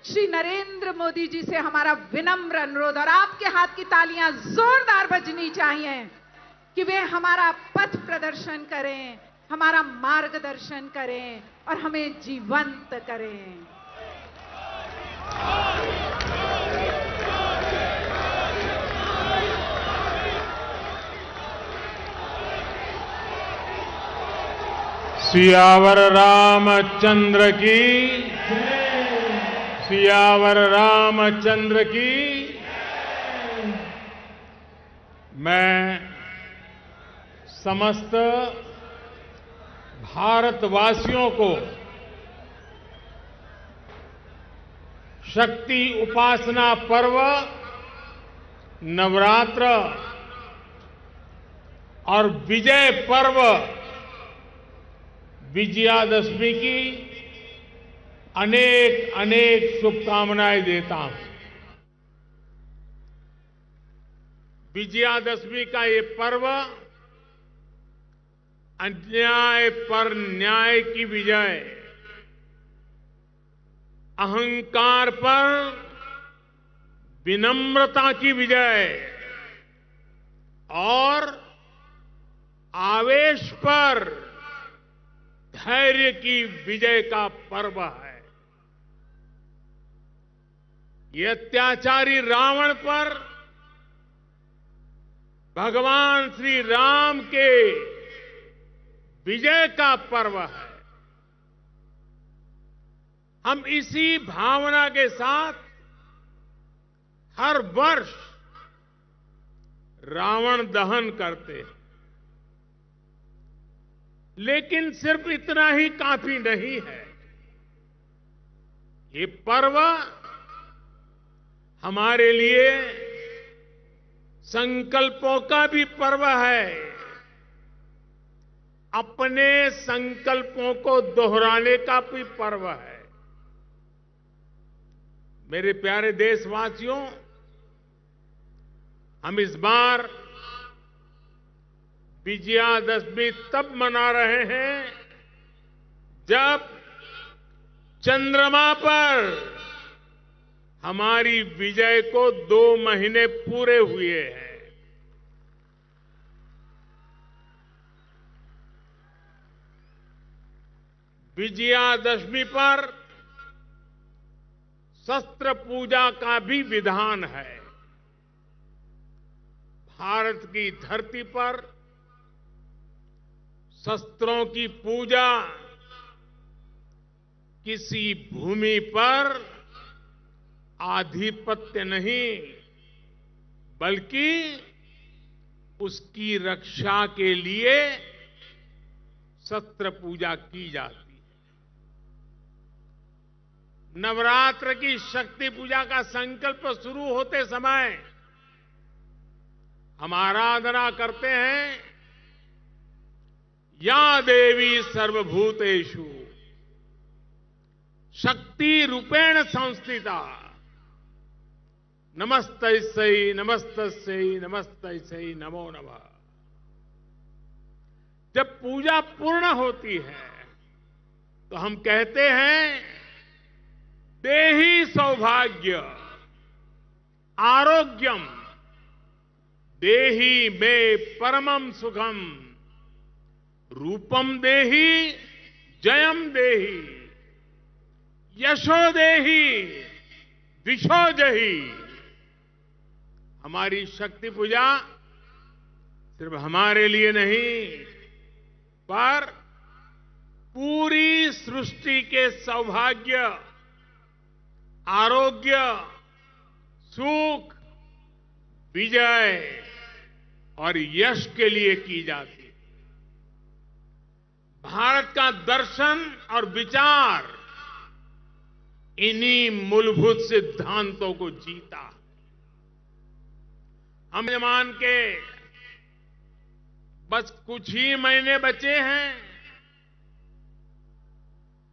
श्री नरेंद्र मोदी जी से हमारा विनम्र अनुरोध, और आपके हाथ की तालियां जोरदार बजनी चाहिए कि वे हमारा पथ प्रदर्शन करें, हमारा मार्गदर्शन करें और हमें जीवंत करें। सियावर रामचंद्र की, सियावर रामचंद्र की। मैं समस्त भारतवासियों को शक्ति उपासना पर्व नवरात्र और विजय पर्व विजयादशमी की अनेक अनेक शुभकामनाएं देता हूं। विजयादशमी का ये पर्व अन्याय पर न्याय की विजय, अहंकार पर विनम्रता की विजय और आवेश पर धैर्य की विजय का पर्व है। ये अत्याचारी रावण पर भगवान श्री राम के विजय का पर्व है। हम इसी भावना के साथ हर वर्ष रावण दहन करते हैं, लेकिन सिर्फ इतना ही काफी नहीं है। ये पर्व हमारे लिए संकल्पों का भी पर्व है। अपने संकल्पों को दोहराने का भी पर्व है। मेरे प्यारे देशवासियों, हम इस बार विजयादशमी तब मना रहे हैं जब चंद्रमा पर हमारी विजय को 2 महीने पूरे हुए हैं। विजयादशमी पर शस्त्र पूजा का भी विधान है। भारत की धरती पर शस्त्रों की पूजा किसी भूमि पर आधिपत्य नहीं, बल्कि उसकी रक्षा के लिए शस्त्र पूजा की जाती है। नवरात्र की शक्ति पूजा का संकल्प शुरू होते समय हम आराधना करते हैं, या देवी सर्वभूतेषु शक्ति रूपेण संस्थिता नमस्तस्यै नमस्तस्यै नमस्तस्यै नमो नमः। जब पूजा पूर्ण होती है तो हम कहते हैं, देहि सौभाग्य आरोग्यम देहि मे परमम सुखम रूपम देहि जयम देहि यशो देहि विशो जहि। हमारी शक्ति पूजा सिर्फ हमारे लिए नहीं, पर पूरी सृष्टि के सौभाग्य, आरोग्य, सुख, विजय और यश के लिए की जाती है। भारत का दर्शन और विचार इन्हीं मूलभूत सिद्धांतों को जीता। हम मान के बस कुछ ही महीने बचे हैं,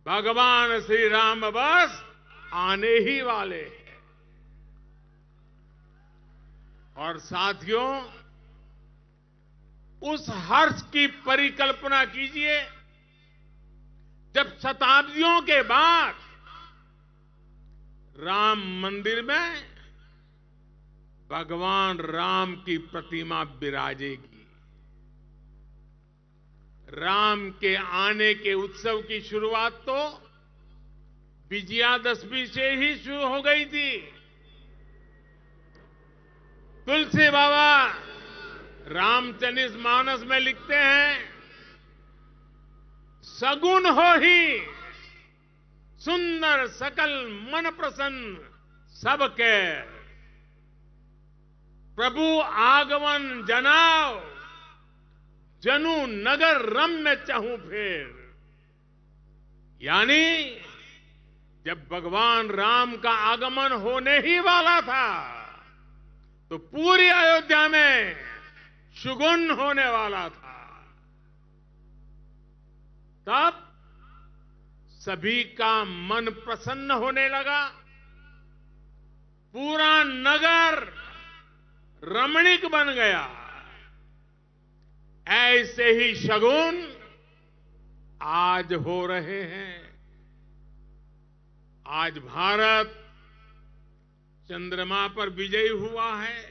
भगवान श्री राम बस आने ही वाले हैं। और साथियों, उस हर्ष की परिकल्पना कीजिए जब शताब्दियों के बाद राम मंदिर में भगवान राम की प्रतिमा विराजेगी। राम के आने के उत्सव की शुरुआत तो विजयादशमी से ही शुरू हो गई थी। तुलसी बाबा रामचरितमानस में लिखते हैं, सगुन हो ही सुंदर सकल मन प्रसन्न सबके, प्रभु आगमन जनाओ जनु नगर रम्य चहु फेर। यानी जब भगवान राम का आगमन होने ही वाला था तो पूरी अयोध्या में शुगुन होने वाला था। तब सभी का मन प्रसन्न होने लगा, पूरा नगर रमणीक बन गया। ऐसे ही शगुन आज हो रहे हैं। आज भारत चंद्रमा पर विजयी हुआ है।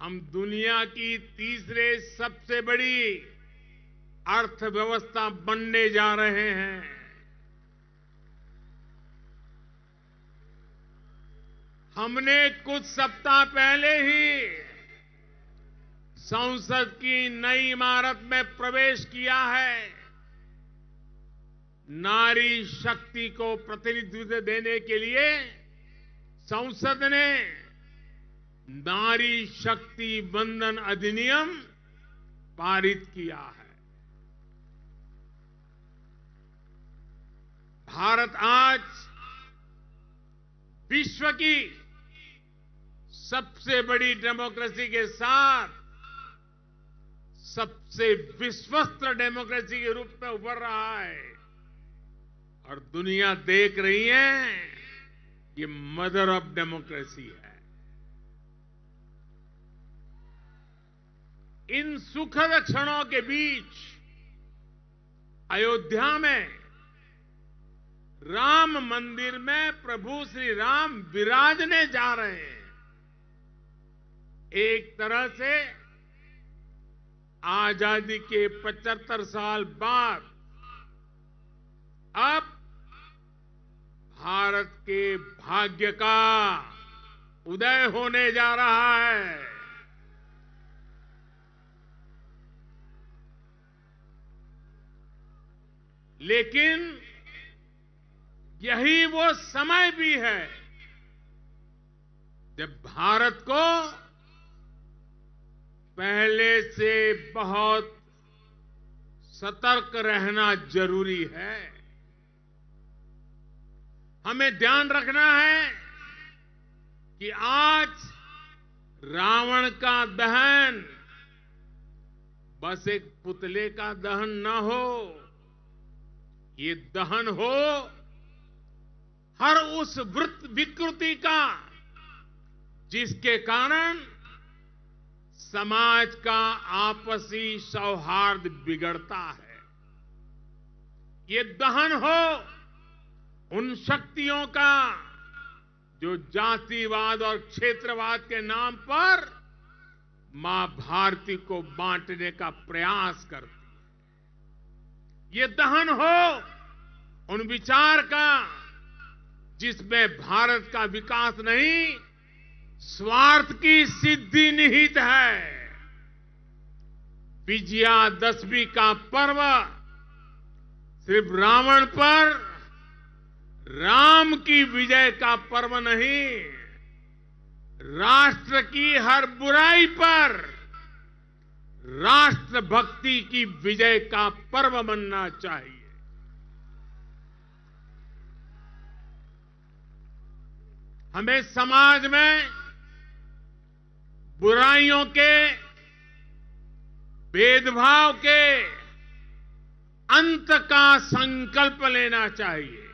हम दुनिया की तीसरे सबसे बड़ी अर्थव्यवस्था बनने जा रहे हैं। हमने कुछ सप्ताह पहले ही संसद की नई इमारत में प्रवेश किया है। नारी शक्ति को प्रतिनिधित्व देने के लिए संसद ने नारी शक्ति बंधन अधिनियम पारित किया है। भारत आज विश्व की सबसे बड़ी डेमोक्रेसी के साथ सबसे विश्वस्त डेमोक्रेसी के रूप में उभर रहा है। और दुनिया देख रही है ये मदर ऑफ डेमोक्रेसी है। इन सुखद क्षणों के बीच अयोध्या में राम मंदिर में प्रभु श्री राम विराजने जा रहे हैं। एक तरह से आजादी के 75 साल बाद अब भारत के भाग्य का उदय होने जा रहा है। लेकिन यही वो समय भी है जब भारत को पहले से बहुत सतर्क रहना जरूरी है। हमें ध्यान रखना है कि आज रावण का दहन बस एक पुतले का दहन न हो, ये दहन हो हर उस विकृति का जिसके कारण समाज का आपसी सौहार्द बिगड़ता है। ये दहन हो उन शक्तियों का जो जातिवाद और क्षेत्रवाद के नाम पर मां भारती को बांटने का प्रयास करती है। ये दहन हो उन विचार का जिसमें भारत का विकास नहीं, स्वार्थ की सिद्धि निहित है। विजयादशमी का पर्व सिर्फ रावण पर राम की विजय का पर्व नहीं, राष्ट्र की हर बुराई पर राष्ट्रभक्ति की विजय का पर्व बनना चाहिए। हमें समाज में बुराइयों के, भेदभाव के अंत का संकल्प लेना चाहिए।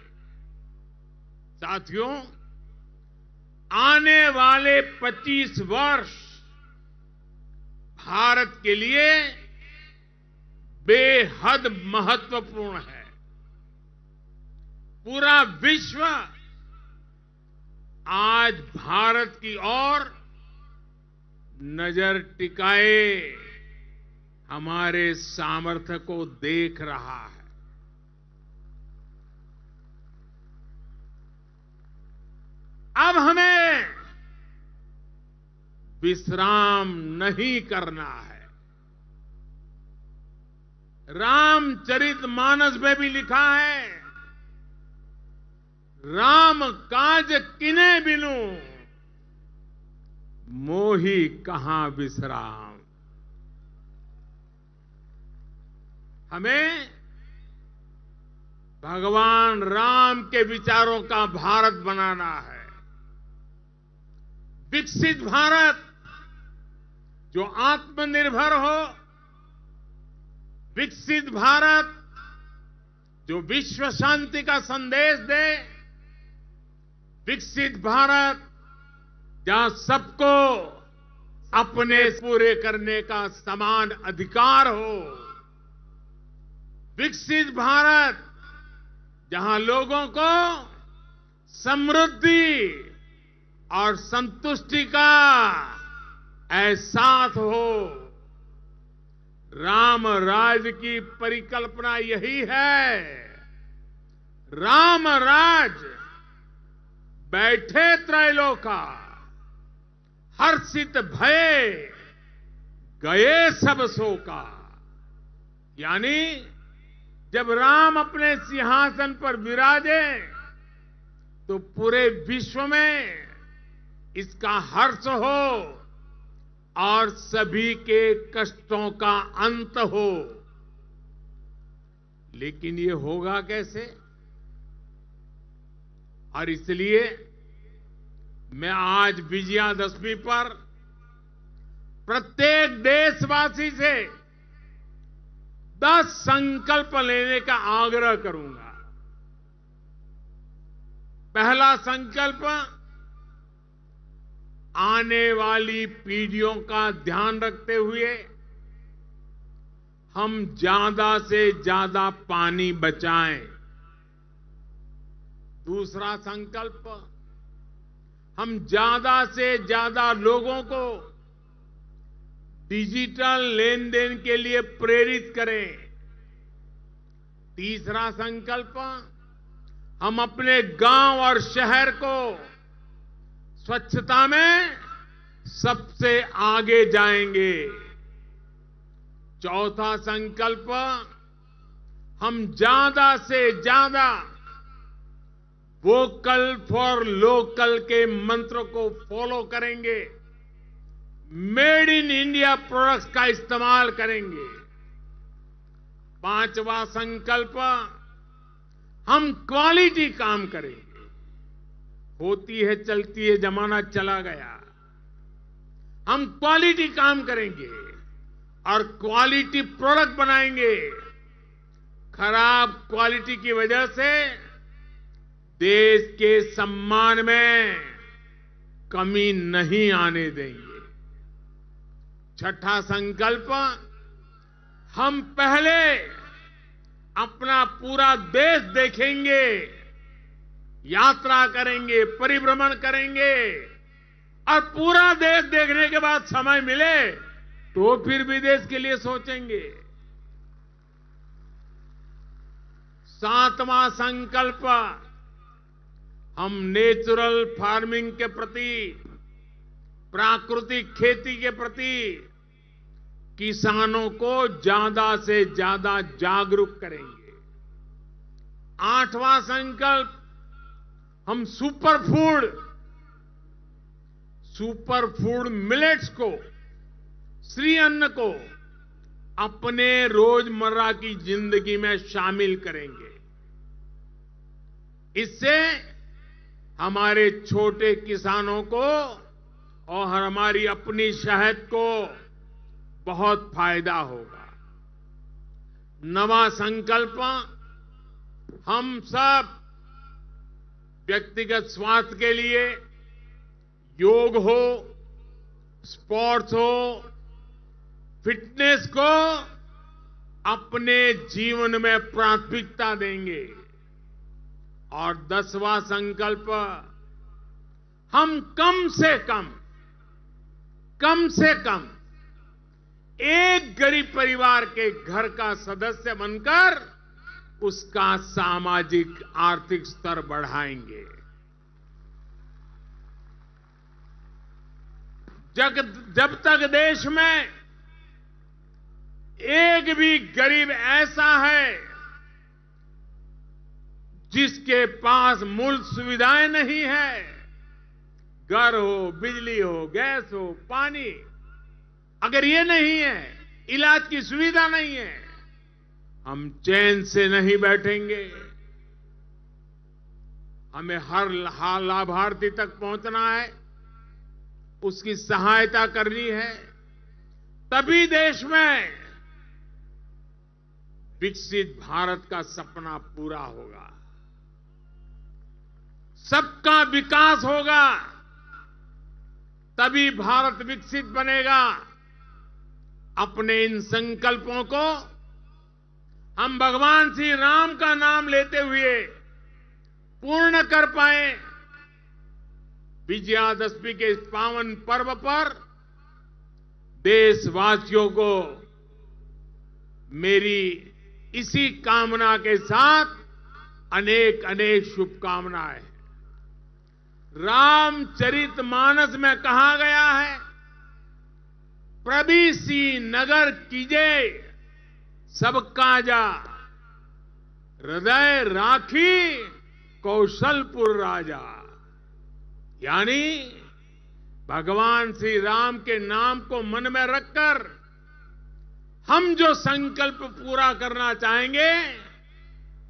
साथियों, आने वाले 25 वर्ष भारत के लिए बेहद महत्वपूर्ण है। पूरा विश्व आज भारत की ओर नजर टिकाए हमारे सामर्थ्य को देख रहा है। अब हमें विश्राम नहीं करना है। रामचरितमानस में भी लिखा है, राम काज किने बिनु मोहि कहां विश्राम। हमें भगवान राम के विचारों का भारत बनाना है। विकसित भारत जो आत्मनिर्भर हो, विकसित भारत जो विश्व शांति का संदेश दे, विकसित भारत जहां सबको अपने पूरे करने का समान अधिकार हो, विकसित भारत जहां लोगों को समृद्धि और संतुष्टि का एहसास हो। राम राज की परिकल्पना यही है। राम राज बैठे त्रैलोका, हर्षित भये गए सब शोका। यानी जब राम अपने सिंहासन पर विराजे तो पूरे विश्व में इसका हर्ष हो और सभी के कष्टों का अंत हो। लेकिन ये होगा कैसे? और इसलिए मैं आज विजयादशमी पर प्रत्येक देशवासी से 10 संकल्प लेने का आग्रह करूंगा। पहला संकल्प, आने वाली पीढ़ियों का ध्यान रखते हुए हम ज्यादा से ज्यादा पानी बचाएं। दूसरा संकल्प, हम ज्यादा से ज्यादा लोगों को डिजिटल लेन देन के लिए प्रेरित करें। तीसरा संकल्प, हम अपने गांव और शहर को स्वच्छता में सबसे आगे जाएंगे। चौथा संकल्प, हम ज्यादा से ज्यादा वोकल फॉर लोकल के मंत्र को फॉलो करेंगे। मेड इन इंडिया प्रोडक्ट्स का इस्तेमाल करेंगे। पांचवा संकल्प, हम क्वालिटी काम करेंगे। होती है चलती है, जमाना चला गया। हम क्वालिटी काम करेंगे और क्वालिटी प्रोडक्ट बनाएंगे। खराब क्वालिटी की वजह से देश के सम्मान में कमी नहीं आने देंगे। छठा संकल्प, हम पहले अपना पूरा देश देखेंगे, यात्रा करेंगे, परिभ्रमण करेंगे और पूरा देश देखने के बाद समय मिले तो फिर विदेश के लिए सोचेंगे। सातवां संकल्प, हम नेचुरल फार्मिंग के प्रति, प्राकृतिक खेती के प्रति किसानों को ज्यादा से ज्यादा जागरूक करेंगे। आठवां संकल्प, हम सुपर फूड मिलेट्स को, श्री अन्न को अपने रोजमर्रा की जिंदगी में शामिल करेंगे। इससे हमारे छोटे किसानों को और हमारी अपनी शहद को बहुत फायदा होगा। नवा संकल्प हम सब व्यक्तिगत स्वास्थ्य के लिए योग हो, स्पोर्ट्स हो, फिटनेस को अपने जीवन में प्राथमिकता देंगे। और 10वां संकल्प, हम कम से कम एक गरीब परिवार के घर का सदस्य बनकर उसका सामाजिक आर्थिक स्तर बढ़ाएंगे। जब तक देश में एक भी गरीब ऐसा है जिसके पास मूल सुविधाएं नहीं है, घर हो, बिजली हो, गैस हो, पानी, अगर ये नहीं है, इलाज की सुविधा नहीं है, हम चैन से नहीं बैठेंगे। हमें हर लाभार्थी तक पहुंचना है, उसकी सहायता करनी है, तभी देश में विकसित भारत का सपना पूरा होगा, सबका विकास होगा, तभी भारत विकसित बनेगा। अपने इन संकल्पों को हम भगवान श्री राम का नाम लेते हुए पूर्ण कर पाए। विजयादशमी के इस पावन पर्व पर देशवासियों को मेरी इसी कामना के साथ अनेक अनेक शुभकामनाएं। रामचरितमानस में कहा गया है, प्रभीसी नगर कीजे सब काजा, हृदय राखी कौशलपुर राजा। यानी भगवान श्री राम के नाम को मन में रखकर हम जो संकल्प पूरा करना चाहेंगे,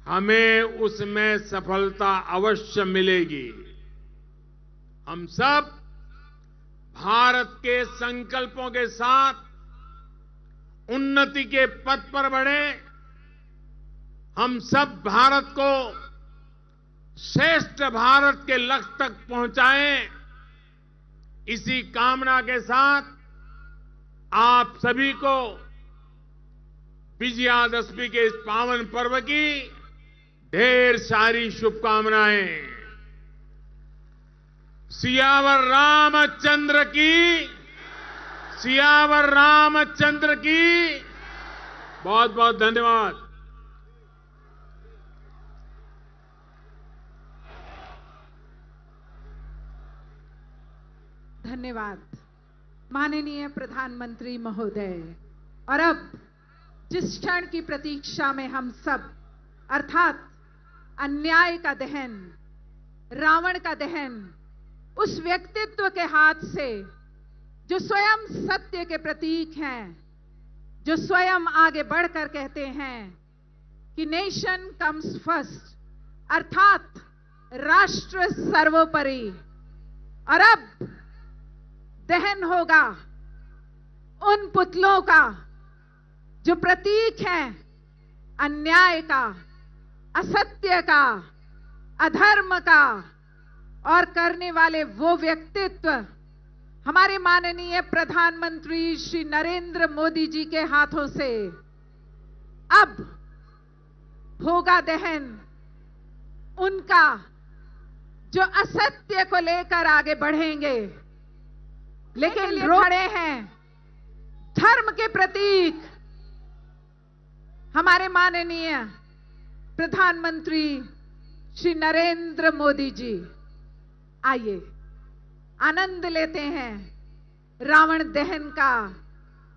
हमें उसमें सफलता अवश्य मिलेगी। हम सब भारत के संकल्पों के साथ उन्नति के पथ पर बढ़े। हम सब भारत को श्रेष्ठ भारत के लक्ष्य तक पहुंचाएं। इसी कामना के साथ आप सभी को विजयादशमी के इस पावन पर्व की ढेर सारी शुभकामनाएं। सियावर रामचंद्र की, सियावर रामचंद्र की। बहुत बहुत धन्यवाद। धन्यवाद माननीय प्रधानमंत्री महोदय। और अब जिस क्षण की प्रतीक्षा में हम सब, अर्थात अन्याय का दहन, रावण का दहन, उस व्यक्तित्व के हाथ से जो स्वयं सत्य के प्रतीक हैं, जो स्वयं आगे बढ़कर कहते हैं कि नेशन कम्स फर्स्ट, अर्थात राष्ट्र सर्वोपरि। और अब दहन होगा उन पुतलों का जो प्रतीक हैं अन्याय का, असत्य का, अधर्म का, और करने वाले वो व्यक्तित्व हमारे माननीय प्रधानमंत्री श्री नरेंद्र मोदी जी के हाथों से। अब होगा दहन उनका जो असत्य को लेकर आगे बढ़ेंगे, लेकिन खड़े हैं धर्म के प्रतीक हमारे माननीय प्रधानमंत्री श्री नरेंद्र मोदी जी। आइए आनंद लेते हैं रावण दहन का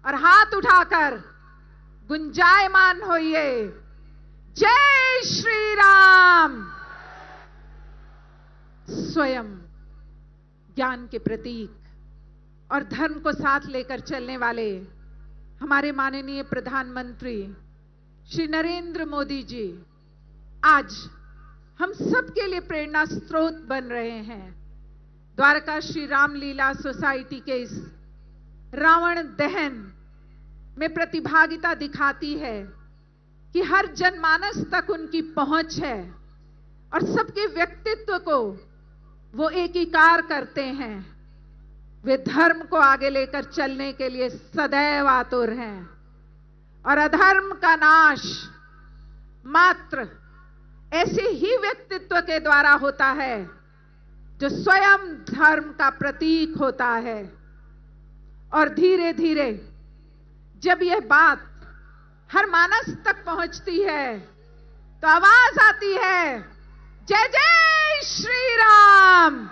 और हाथ उठाकर गुंजायमान होइए, जय श्री राम। स्वयं ज्ञान के प्रतीक और धर्म को साथ लेकर चलने वाले हमारे माननीय प्रधानमंत्री श्री नरेंद्र मोदी जी आज हम सबके लिए प्रेरणा स्रोत बन रहे हैं। द्वारका श्री रामलीला सोसाइटी के इस रावण दहन में प्रतिभागिता दिखाती है कि हर जनमानस तक उनकी पहुंच है और सबके व्यक्तित्व को वो एकीकार करते हैं। वे धर्म को आगे लेकर चलने के लिए सदैव आतुर हैं और अधर्म का नाश मात्र ऐसे ही व्यक्तित्व के द्वारा होता है जो स्वयं धर्म का प्रतीक होता है। और धीरे धीरे जब यह बात हर मानस तक पहुंचती है तो आवाज आती है, जय जय श्री राम,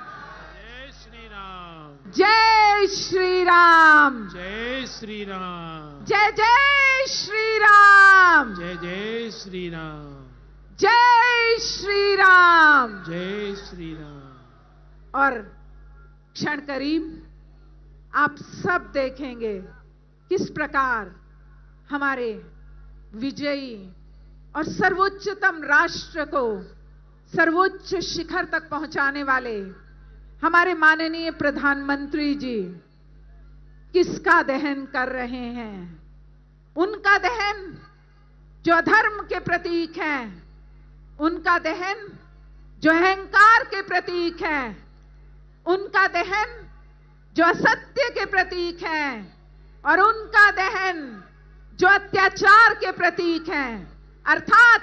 जय श्री राम, जय श्री राम, जय श्री राम, जय जय श्री राम, जय जय श्री राम, जय श्री राम, जय श्री राम। और क्षण करीब आप सब देखेंगे किस प्रकार हमारे विजयी और सर्वोच्चतम राष्ट्र को सर्वोच्च शिखर तक पहुंचाने वाले हमारे माननीय प्रधानमंत्री जी किसका दहन कर रहे हैं। उनका दहन जो अधर्म के प्रतीक हैं, उनका दहन जो अहंकार के प्रतीक हैं, उनका दहन जो असत्य के प्रतीक हैं और उनका दहन जो अत्याचार के प्रतीक हैं। अर्थात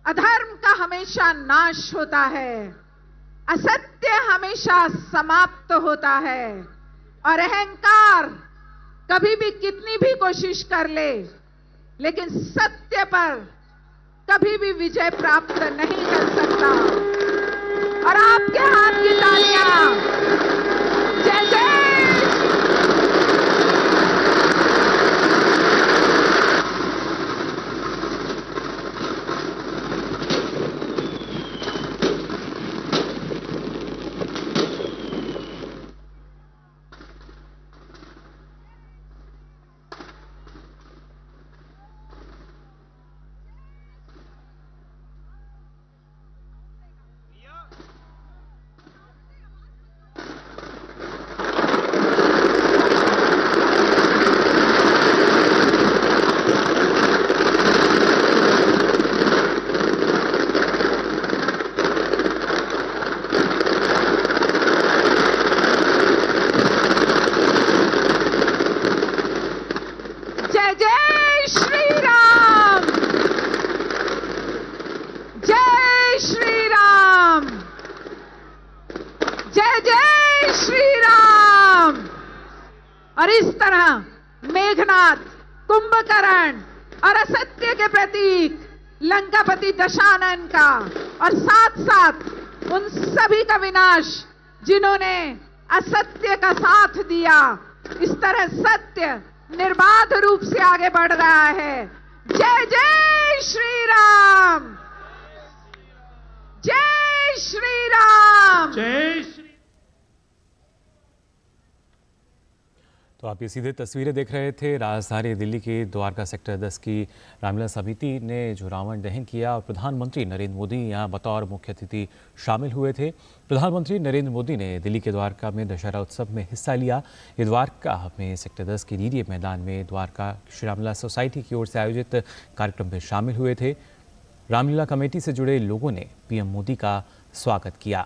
अधर्म का हमेशा नाश होता है, असत्य हमेशा समाप्त होता है और अहंकार कभी भी कितनी भी कोशिश कर ले लेकिन सत्य पर कभी भी विजय प्राप्त नहीं कर सकता। और आपके हाथ की तालियां जय जय। और इस तरह मेघनाद, कुंभकर्ण और असत्य के प्रतीक लंकापति दशानन का और साथ साथ उन सभी का विनाश जिन्होंने असत्य का साथ दिया। इस तरह सत्य निर्बाध रूप से आगे बढ़ रहा है। जय जय श्री राम, जय श्री राम, जय श्री। तो आप ये सीधे तस्वीरें देख रहे थे राजधानी दिल्ली के द्वारका सेक्टर 10 की रामलीला समिति ने जो रावण दहन किया और प्रधानमंत्री नरेंद्र मोदी यहां बतौर मुख्य अतिथि शामिल हुए थे। प्रधानमंत्री नरेंद्र मोदी ने दिल्ली के द्वारका में दशहरा उत्सव में हिस्सा लिया। ये द्वारका में सेक्टर 10 के लीरिये मैदान में द्वारका श्री रामलीला सोसाइटी की ओर से आयोजित कार्यक्रम में शामिल हुए थे। रामलीला कमेटी से जुड़े लोगों ने पीएम मोदी का स्वागत किया।